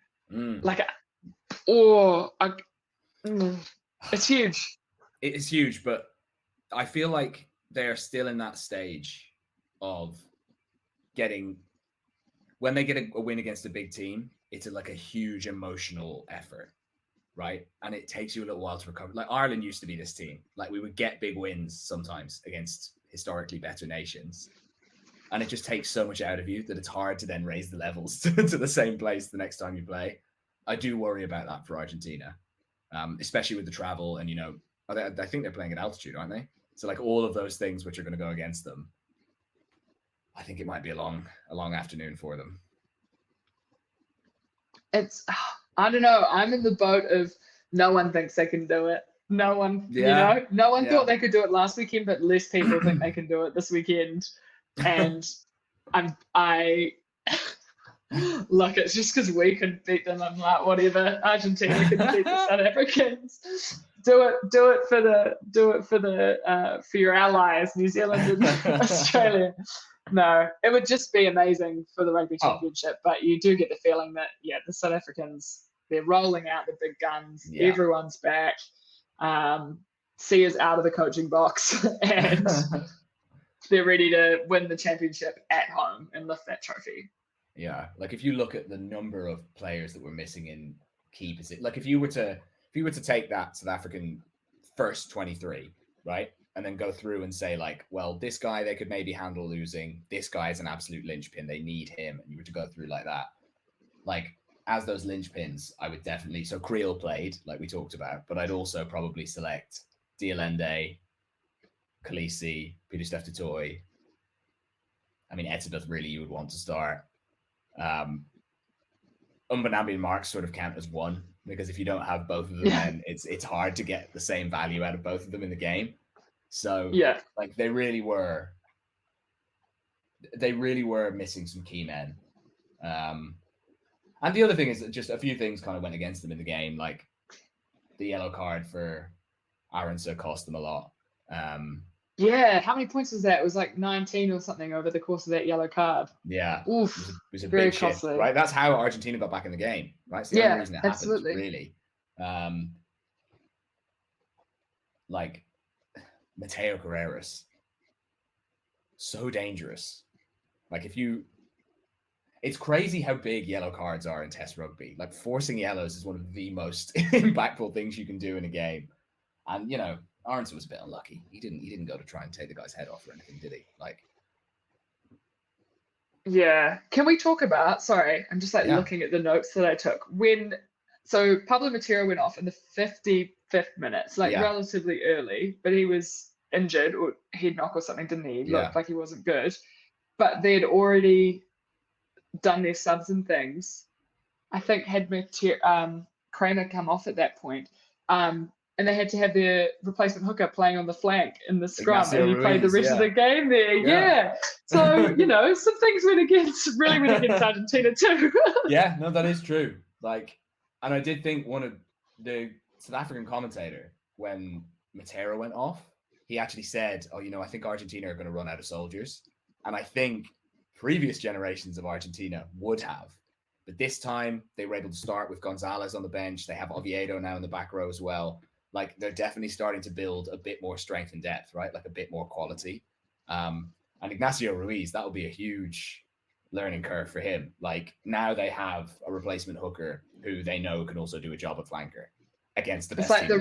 It's huge. It is huge, but I feel like they're still in that stage of when they get a win against a big team, it's like a huge emotional effort, right? And it takes you a little while to recover. Like Ireland used to be this team. Like we would get big wins sometimes against historically better nations. And it just takes so much out of you that it's hard to then raise the levels to the same place the next time you play. I do worry about that for Argentina, especially with the travel. And, you know, I think they're playing at altitude, aren't they? So like all of those things which are going to go against them, I think it might be a long afternoon for them. I don't know. I'm in the boat of no one thinks they can do it. No one, no one thought they could do it last weekend, but less people think they can do it this weekend. And look, it's just because we couldn't beat them. I'm like, whatever. Argentina can beat the South Africans. Do it for your allies, New Zealand and Australia. No, it would just be amazing for the Rugby Championship. But you do get the feeling that the South Africans, they're rolling out the big guns. Yeah. Everyone's back. Sia's out of the coaching box, and they're ready to win the championship at home and lift that trophy. Yeah, like if you look at the number of players that were missing in key positions, like if you were to take that South African first 23, right, and then go through and say like, well, this guy they could maybe handle losing. This guy is an absolute linchpin. They need him, and you were to go through like that, like as those linchpins, I would definitely. So Creel played like we talked about, but I'd also probably select Dialende, Khaleesi, Pieter-Steph du Toit. I mean, Etzebeth really you would want to start. Mbonambi and Marks sort of count as one, because if you don't have both of them, then it's hard to get the same value out of both of them in the game. So like they really were missing some key men. And the other thing is that just a few things kind of went against them in the game, like the yellow card for Arendse cost them a lot. How many points was that? It was like 19 or something over the course of that yellow card. Yeah. Oof. It was a very big costly. Shift, right? That's how Argentina got back in the game, right? It's the only reason it happened, really. like Mateo Carreras, so dangerous. Like it's crazy how big yellow cards are in Test rugby. Like forcing yellows is one of the most impactful things you can do in a game. And Aronson was a bit unlucky. He didn't go to try and take the guy's head off or anything, did he? Like, yeah. Can we talk about? Sorry, I'm just looking at the notes that I took so Pablo Matera went off in the 55th minute, relatively early, but he was injured or head knock or something, didn't he? He looked like he wasn't good, but they'd already done their subs and things. I think had Kramer come off at that point, and they had to have their replacement hooker playing on the flank in the scrum, Ignacio and he played the rest of the game there. Yeah. So some things went against Argentina too. Yeah, no, that is true. Like, and I did think one of the South African commentator, when Matera went off, he actually said, "Oh, I think Argentina are going to run out of soldiers," and I think previous generations of Argentina would have. But this time they were able to start with Gonzalez on the bench. They have Oviedo now in the back row as well. Like, they're definitely starting to build a bit more strength and depth, right? Like a bit more quality. And Ignacio Ruiz, that will be a huge learning curve for him. Like, now they have a replacement hooker who they know can also do a job at flanker against the best team. It's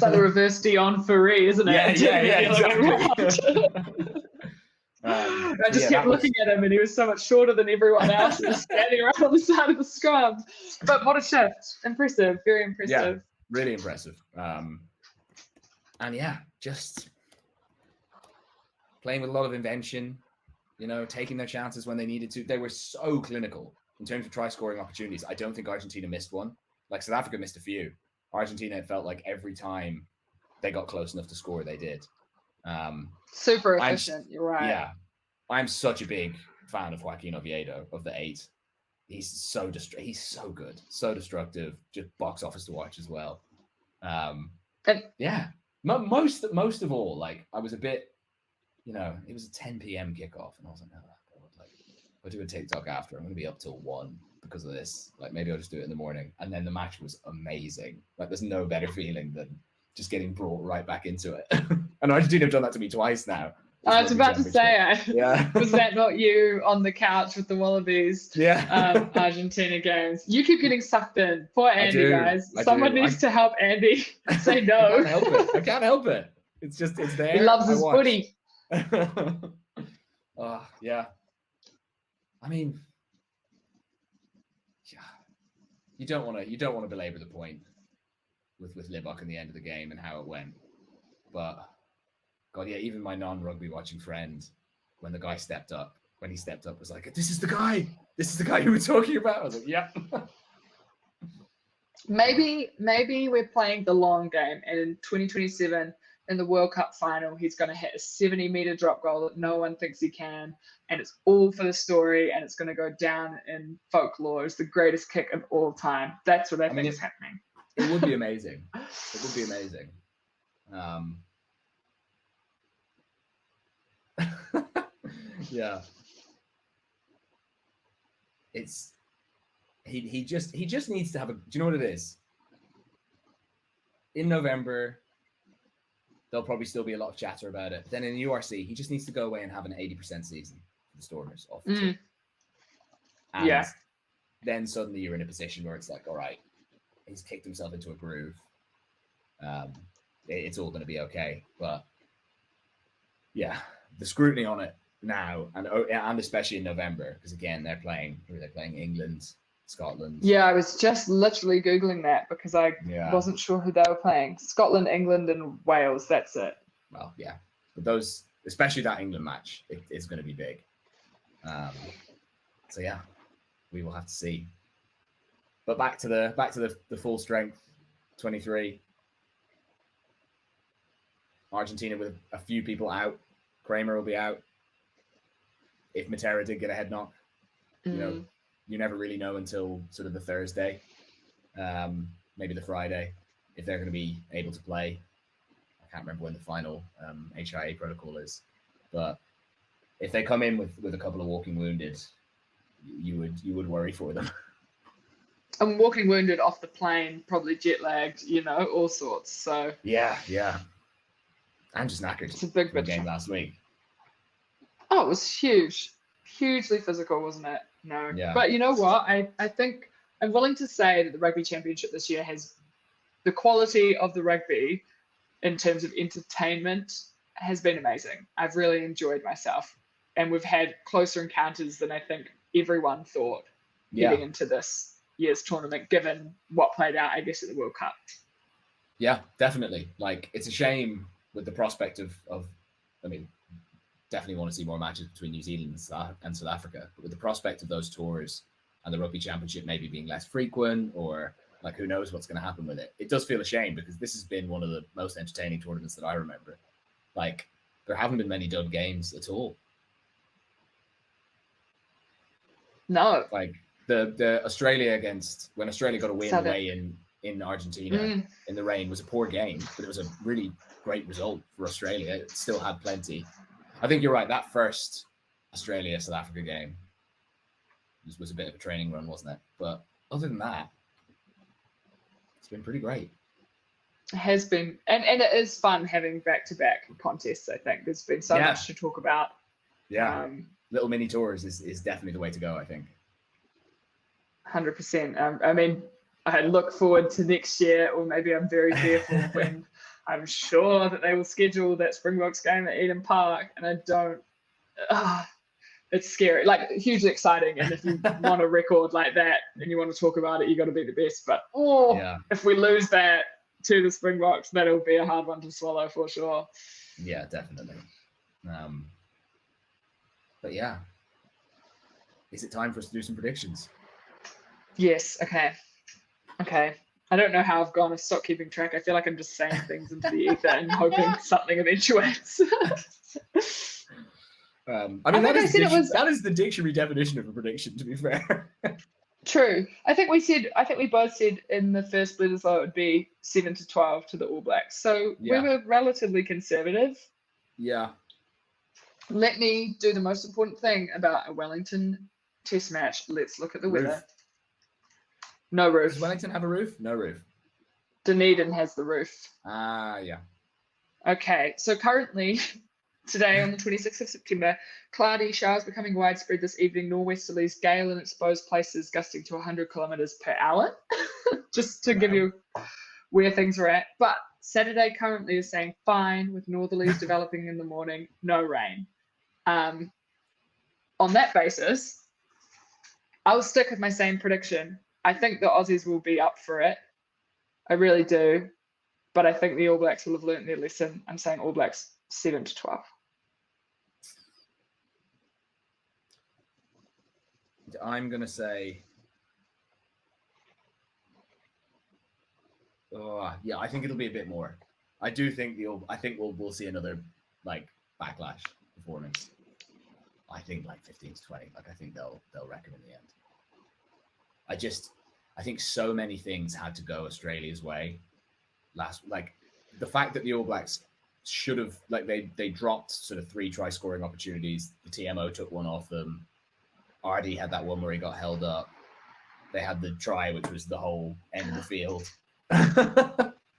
like the reverse Dion Ferry, isn't it? Yeah, exactly. I just kept looking at him, and he was so much shorter than everyone else, just standing right on the side of the scrum. But what a shift! Impressive, very impressive. Yeah, really impressive. And just playing with a lot of invention. Taking their chances when they needed to. They were so clinical in terms of try scoring opportunities. I don't think Argentina missed one. Like, South Africa missed a few. Argentina, it felt like every time they got close enough to score, they did. Super efficient. You're right. Yeah, I'm such a big fan of Joaquin Oviedo of the 8. He's so good, so destructive. Just box office to watch as well. Most of all, like, I was a bit, it was a 10 p.m. kickoff, and I was like, oh God, like, I'll do a TikTok after. I'm going to be up till 1 because of this. Like, maybe I'll just do it in the morning. And then the match was amazing. Like, there's no better feeling than just getting brought right back into it. And Argentina have done that to me twice now. I was about to say, was that not you on the couch with the Wallabies? Argentina games. You keep getting sucked in. Poor Andy, guys. Someone needs to help Andy say no. I can't help it. It's there. He loves his footy. Yeah. I mean, you don't want to belabor the point with Libbok in the end of the game and how it went, but God, even my non-rugby watching friend, when he stepped up, was like, "This is the guy you were talking about." I was like, "Yep." Maybe we're playing the long game, and in 2027 in the World Cup final, he's going to hit a 70-meter drop goal that no one thinks he can, and it's all for the story, and it's going to go down in folklore as the greatest kick of all time. That's what I think is happening. It would be amazing. It would be amazing. Yeah. It's he just needs to have do you know what it is? In November, there'll probably still be a lot of chatter about it. Then in the URC, he just needs to go away and have an 80% season for the Stormers off the tip. And then suddenly you're in a position where it's like, all right, he's kicked himself into a groove. It's all going to be okay. But yeah, the scrutiny on it now, and especially in November, because again, they're playing England, Scotland. Yeah, I was just literally Googling that because I wasn't sure who they were playing. Scotland, England, and Wales. That's it. Well, yeah, but those, especially that England match, it's going to be big. So yeah, we will have to see. But back to the full strength 23. Argentina with a few people out. Kramer will be out. If Matera did get a head knock, you never really know until sort of the Thursday, maybe the Friday, if they're going to be able to play. I can't remember when the final HIA protocol is, but if they come in with a couple of walking wounded, you would worry for them. I'm walking wounded off the plane, probably jet lagged, all sorts. So yeah. And just knackered. It's a big from the game last week. Oh, it was huge. Hugely physical, wasn't it? No. Yeah. But you know what? I think I'm willing to say that the Rugby Championship this year has the quality of the rugby in terms of entertainment has been amazing. I've really enjoyed myself. And we've had closer encounters than I think everyone thought heading into this year's tournament, given what played out, I guess, at the World Cup. Yeah, definitely. Like, it's a shame with the prospect of I mean, definitely want to see more matches between New Zealand and South Africa, but with the prospect of those tours and the Rugby Championship maybe being less frequent, or like who knows what's going to happen with it, it does feel a shame because this has been one of the most entertaining tournaments that I remember. Like, there haven't been many dud games at all. No. Like the Australia against, when Australia got a win away in Argentina in the rain, was a poor game, but it was a really great result for Australia. It still had plenty. I think you're right. That first Australia-South Africa game was a bit of a training run, wasn't it? But other than that, it's been pretty great. It has been. And it is fun having back-to-back contests, I think. There's been so much to talk about. Yeah. Little mini tours is definitely the way to go, I think. 100%. I mean, I look forward to next year, or maybe I'm very fearful when I'm sure that they will schedule that Springboks game at Eden Park, and I don't. It's scary, like hugely exciting. And if you want a record like that and you want to talk about it, you got to be the best. But if we lose that to the Springboks, that'll be a hard one to swallow for sure. Yeah, definitely. But yeah, is it time for us to do some predictions? Yes. Okay. I don't know how I've gone. I've stopped keeping track. I feel like I'm just saying things into the ether and hoping something eventuates. I mean, that is the dictionary definition of a prediction, to be fair. True. I think we both said in the first Bledisloe it would be 7-12 to the All Blacks. So we were relatively conservative. Yeah. Let me do the most important thing about a Wellington Test match. Let's look at the weather. No roof. Does Wellington have a roof? No roof. Dunedin has the roof. Yeah. Okay, so currently, today on the 26th of September, cloudy, showers becoming widespread this evening, norwesterlies, gale in exposed places gusting to 100 kilometres per hour, just to give you where things are at. But Saturday currently is saying fine, with northerlies developing in the morning, no rain. On that basis, I'll stick with my same prediction. I think the Aussies will be up for it. I really do. But I think the All Blacks will have learnt their lesson. I'm saying All Blacks 7-12. I'm going to say... I think it'll be a bit more. I do think we'll see another backlash performance. I think 15-20. I think they'll reckon in the end. I think so many things had to go Australia's way the fact that the All Blacks should have they dropped sort of 3 try scoring opportunities. The TMO took one off them. Ardy had that one where he got held up. They had the try, which was the whole end of the field.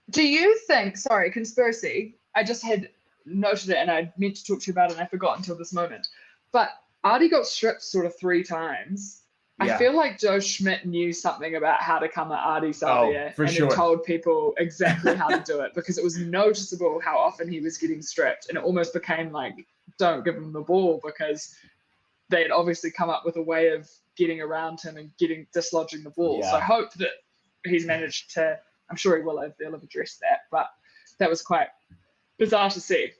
Do you think, sorry, conspiracy, I just had noted it and I meant to talk to you about it and I forgot until this moment, but Ardy got stripped sort of 3 times. I feel like Joe Schmidt knew something about how to come at Ardy Savia and told people exactly how to do it, because it was noticeable how often he was getting stripped, and it almost became like, don't give him the ball, because they had obviously come up with a way of getting around him and dislodging the ball. Yeah. So I hope that he's managed to, I'm sure he will have, they'll have addressed that, but that was quite bizarre to see.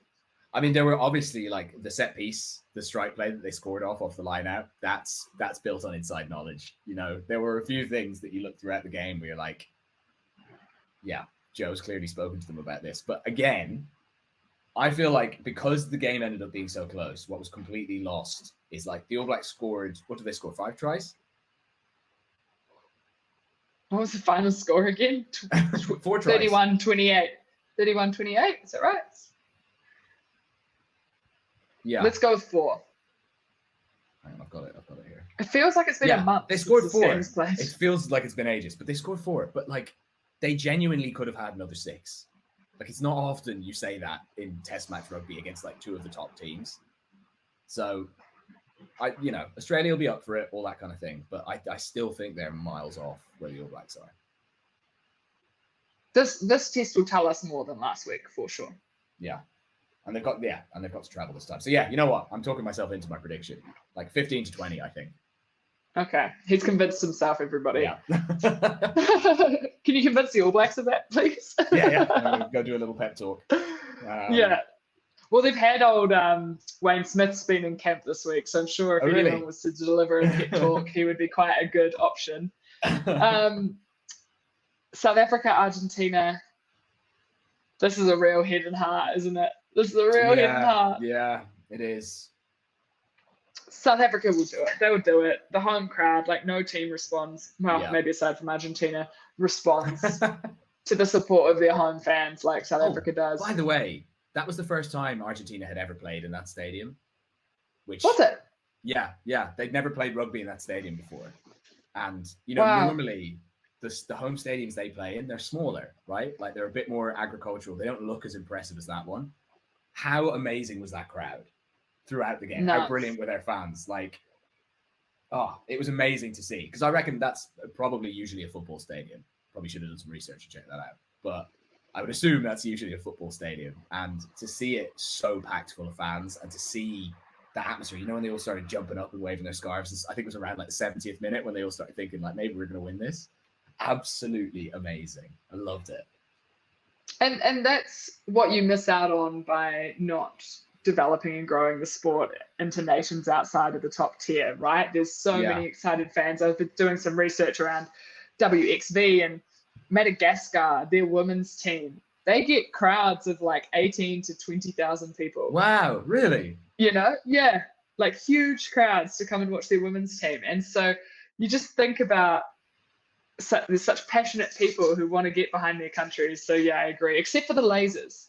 I mean, there were obviously the set piece, the strike play that they scored off the line out. That's built on inside knowledge. There were a few things that you looked throughout the game where you're like, yeah, Joe's clearly spoken to them about this. But again, I feel like because the game ended up being so close, what was completely lost is the All Blacks scored, what did they score? 5 tries? What was the final score again? 4 tries. 31-28. 31-28, is that right? Yeah. Let's go with 4. Hang on, I've got it here. It feels like it's been a month. They scored 4. It feels like it's been ages, but they scored 4. But like, they genuinely could have had another 6. Like, it's not often you say that in Test match rugby against like 2 of the top teams. So, Australia will be up for it, all that kind of thing. But I still think they're miles off where the All Blacks are. This test will tell us more than last week for sure. Yeah. And they've got to travel this time. So yeah, you know what? I'm talking myself into my prediction. Like 15-20, I think. Okay. He's convinced himself, everybody. Yeah. Can you convince the All Blacks of that, please? Yeah. I'm gonna go do a little pep talk. Yeah. Well, they've had old Wayne Smith's been in camp this week, so I'm sure if anyone was to deliver a pep talk, he would be quite a good option. South Africa, Argentina. This is a real head and heart, isn't it? This is a real head and heart. Yeah, it is. South Africa will do it. They will do it. The home crowd, like no team responds. Well, maybe aside from Argentina, responds to the support of their home fans like South Africa does. By the way, that was the first time Argentina had ever played in that stadium. Was it? Yeah. They'd never played rugby in that stadium before. And, normally the home stadiums they play in, they're smaller, right? Like they're a bit more agricultural. They don't look as impressive as that one. How amazing was that crowd throughout the game? How brilliant were their fans? Like, it was amazing to see. Because I reckon that's probably usually a football stadium. Probably should have done some research to check that out. But I would assume that's usually a football stadium. And to see it so packed full of fans and to see the atmosphere, when they all started jumping up and waving their scarves, I think it was around like the 70th minute when they all started thinking like, maybe we're going to win this. Absolutely amazing. I loved it. And that's what you miss out on by not developing and growing the sport into nations outside of the top tier, right? There's so many excited fans. I've been doing some research around WXV and Madagascar, their women's team. They get crowds of like 18 to 20,000 people. Wow, really? Yeah, like huge crowds to come and watch their women's team. And so you just think about there's such passionate people who want to get behind their countries. So yeah, I agree. Except for the lasers.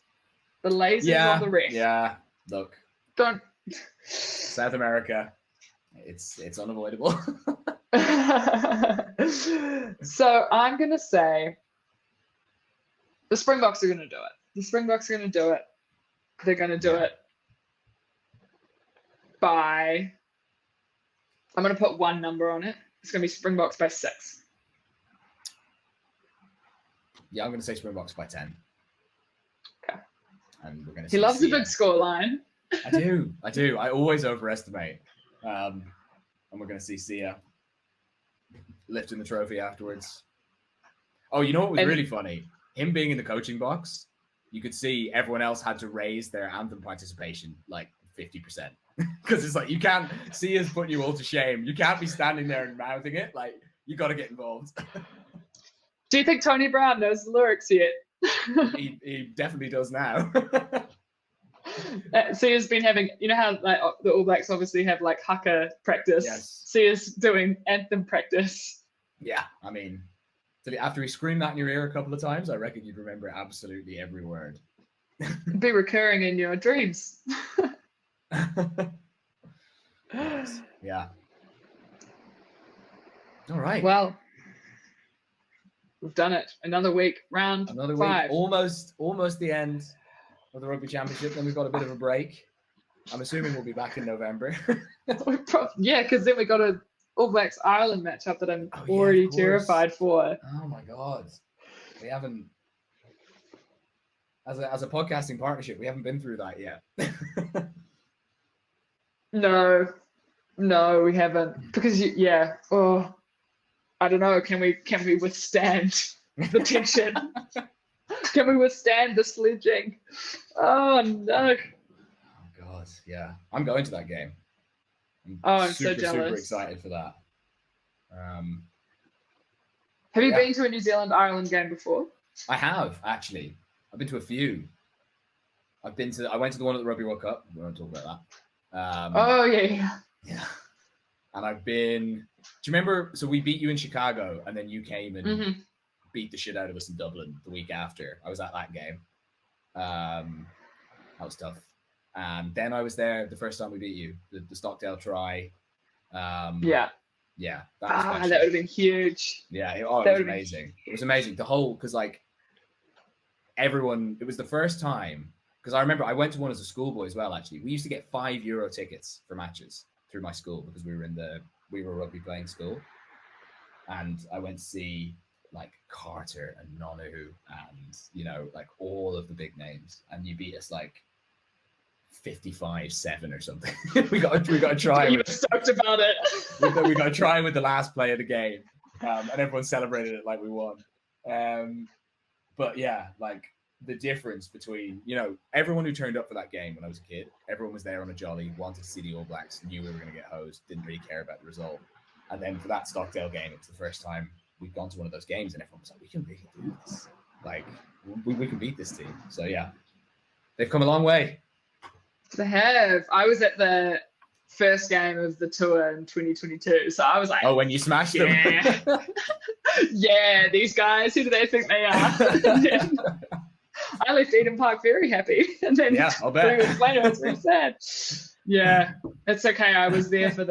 The lasers on the ref. Yeah. Look. Don't. South America. It's unavoidable. So I'm gonna say the Springboks are gonna do it. The Springboks are gonna do it. They're gonna do it by. I'm gonna put one number on it. It's gonna be Springboks by 6. Yeah, I'm going to say Springboks by 10. Okay. And we're going to see He loves a big scoreline. I do. I always overestimate. And we're going to see Sia lifting the trophy afterwards. Oh, you know what was really funny? Him being in the coaching box, you could see everyone else had to raise their anthem participation like 50%. Because it's like, you can't see us putting you all to shame. You can't be standing there and mouthing it. Like, you got to get involved. Do you think Tony Brown knows the lyrics yet? he definitely does now. Sia's been having, how like the All Blacks obviously have like haka practice. Yes. Sia's doing anthem practice. Yeah, I mean, after he screamed that in your ear a couple of times, I reckon you'd remember absolutely every word. Be recurring in your dreams. Yeah. All right. Well, we've done it. Another week, round 5. Almost the end of the Rugby Championship. Then we've got a bit of a break. I'm assuming we'll be back in November. Yeah, because then we got a All Blacks Ireland matchup that I'm already terrified for. Oh my God. We haven't, as a podcasting partnership, we haven't been through that yet. No, we haven't. Because I don't know. Can we withstand the tension? Can we withstand the sledging? Oh no! Oh God, yeah. I'm going to that game. I'm so jealous. Super excited for that. Have you been to a New Zealand-Ireland game before? I have, actually. I've been to a few. I went to the one at the Rugby World Cup. We won't talk about that. Yeah. And I've been. Do you remember? So we beat you in Chicago, and then you came and beat the shit out of us in Dublin the week after. I was at that game. That was tough. And then I was there the first time we beat you, the Stockdale try. Yeah, that would have been huge. Yeah, it was amazing. It was amazing. The whole, because like everyone, it was the first time, because I remember I went to one as a schoolboy as well, actually. We used to get €5 tickets for matches through my school because we were a rugby playing school. And I went to see like Carter and Nonu and, you know, like all of the big names. And you beat us like 55-7 or something. we got to try. You were stoked about it. we got to try with the last play of the game, and everyone celebrated it like we won. But yeah, like the difference between, you know, everyone who turned up for that game when I was a kid, everyone was there on a jolly, wanted to see the All Blacks, knew we were going to get hosed, didn't really care about the result. And then for that Stockdale game, it was the first time we'd gone to one of those games, and everyone was like, "We can really do this. Like, we can beat this team." So yeah, they've come a long way. They have. I was at the first game of the tour in 2022, so I was like, "Oh, when you smashed them." Yeah, these guys, who do they think they are? I left Eden Park very happy, and then I'll bet. 3 weeks later, it's very sad. Yeah, it's okay. I was there for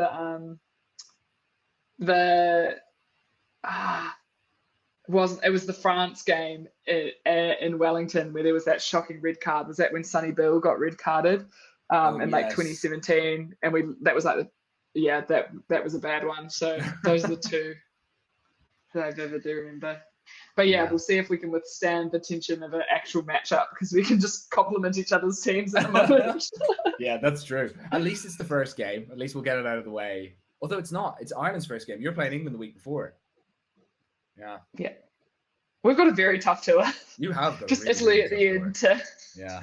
it was the France game in Wellington where there was that shocking red card. Was that when Sonny Bill got red carded in like 2017? And that was like that was a bad one. So those are the two that I ever do remember. But yeah, we'll see if we can withstand the tension of an actual matchup, because we can just compliment each other's teams at the moment. Yeah, that's true. At least it's the first game. At least we'll get it out of the way. Although it's not. It's Ireland's first game. You're playing England the week before. Yeah. Yeah. We've got a very tough tour. You have got just Italy at the end. Yeah.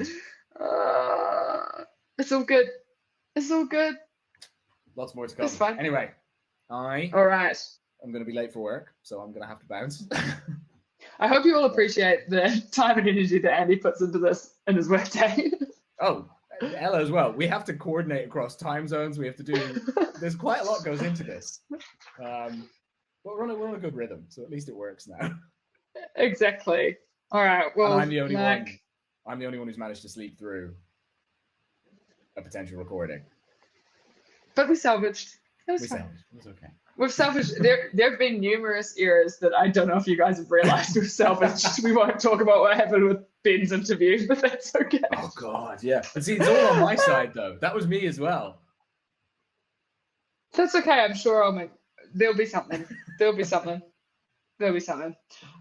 It's all good. It's all good. Lots more to come. It's fine. Anyway, all right. I'm going to be late for work, so I'm going to have to bounce. I hope you all appreciate the time and energy that Andy puts into this in his workday. Oh, Ella as well. We have to coordinate across time zones. We have to do. There's quite a lot goes into this. But we're on a good rhythm, so at least it works now. Exactly. All right. Well, and I'm the only one. I'm the only one who's managed to sleep through a potential recording. But we salvaged. It was okay. We've salvaged. There have been numerous eras that I don't know if you guys have realised we've salvaged. We won't talk about what happened with Ben's interview, but that's okay. Oh God, yeah. But see, it's all on my side though. That was me as well. That's okay. I'm sure there'll be something. There'll be something.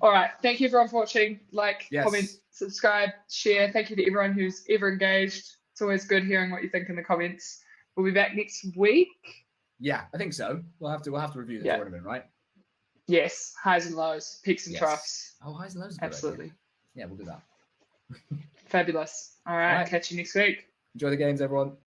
All right. Thank you everyone for watching. Comment, subscribe, share. Thank you to everyone who's ever engaged. It's always good hearing what you think in the comments. We'll be back next week. Yeah, I think so. We'll have to review the tournament, right? Yes. Highs and lows, peaks and troughs. Oh, highs and lows. Absolutely. Yeah, we'll do that. Fabulous. All right. Catch you next week. Enjoy the games, everyone.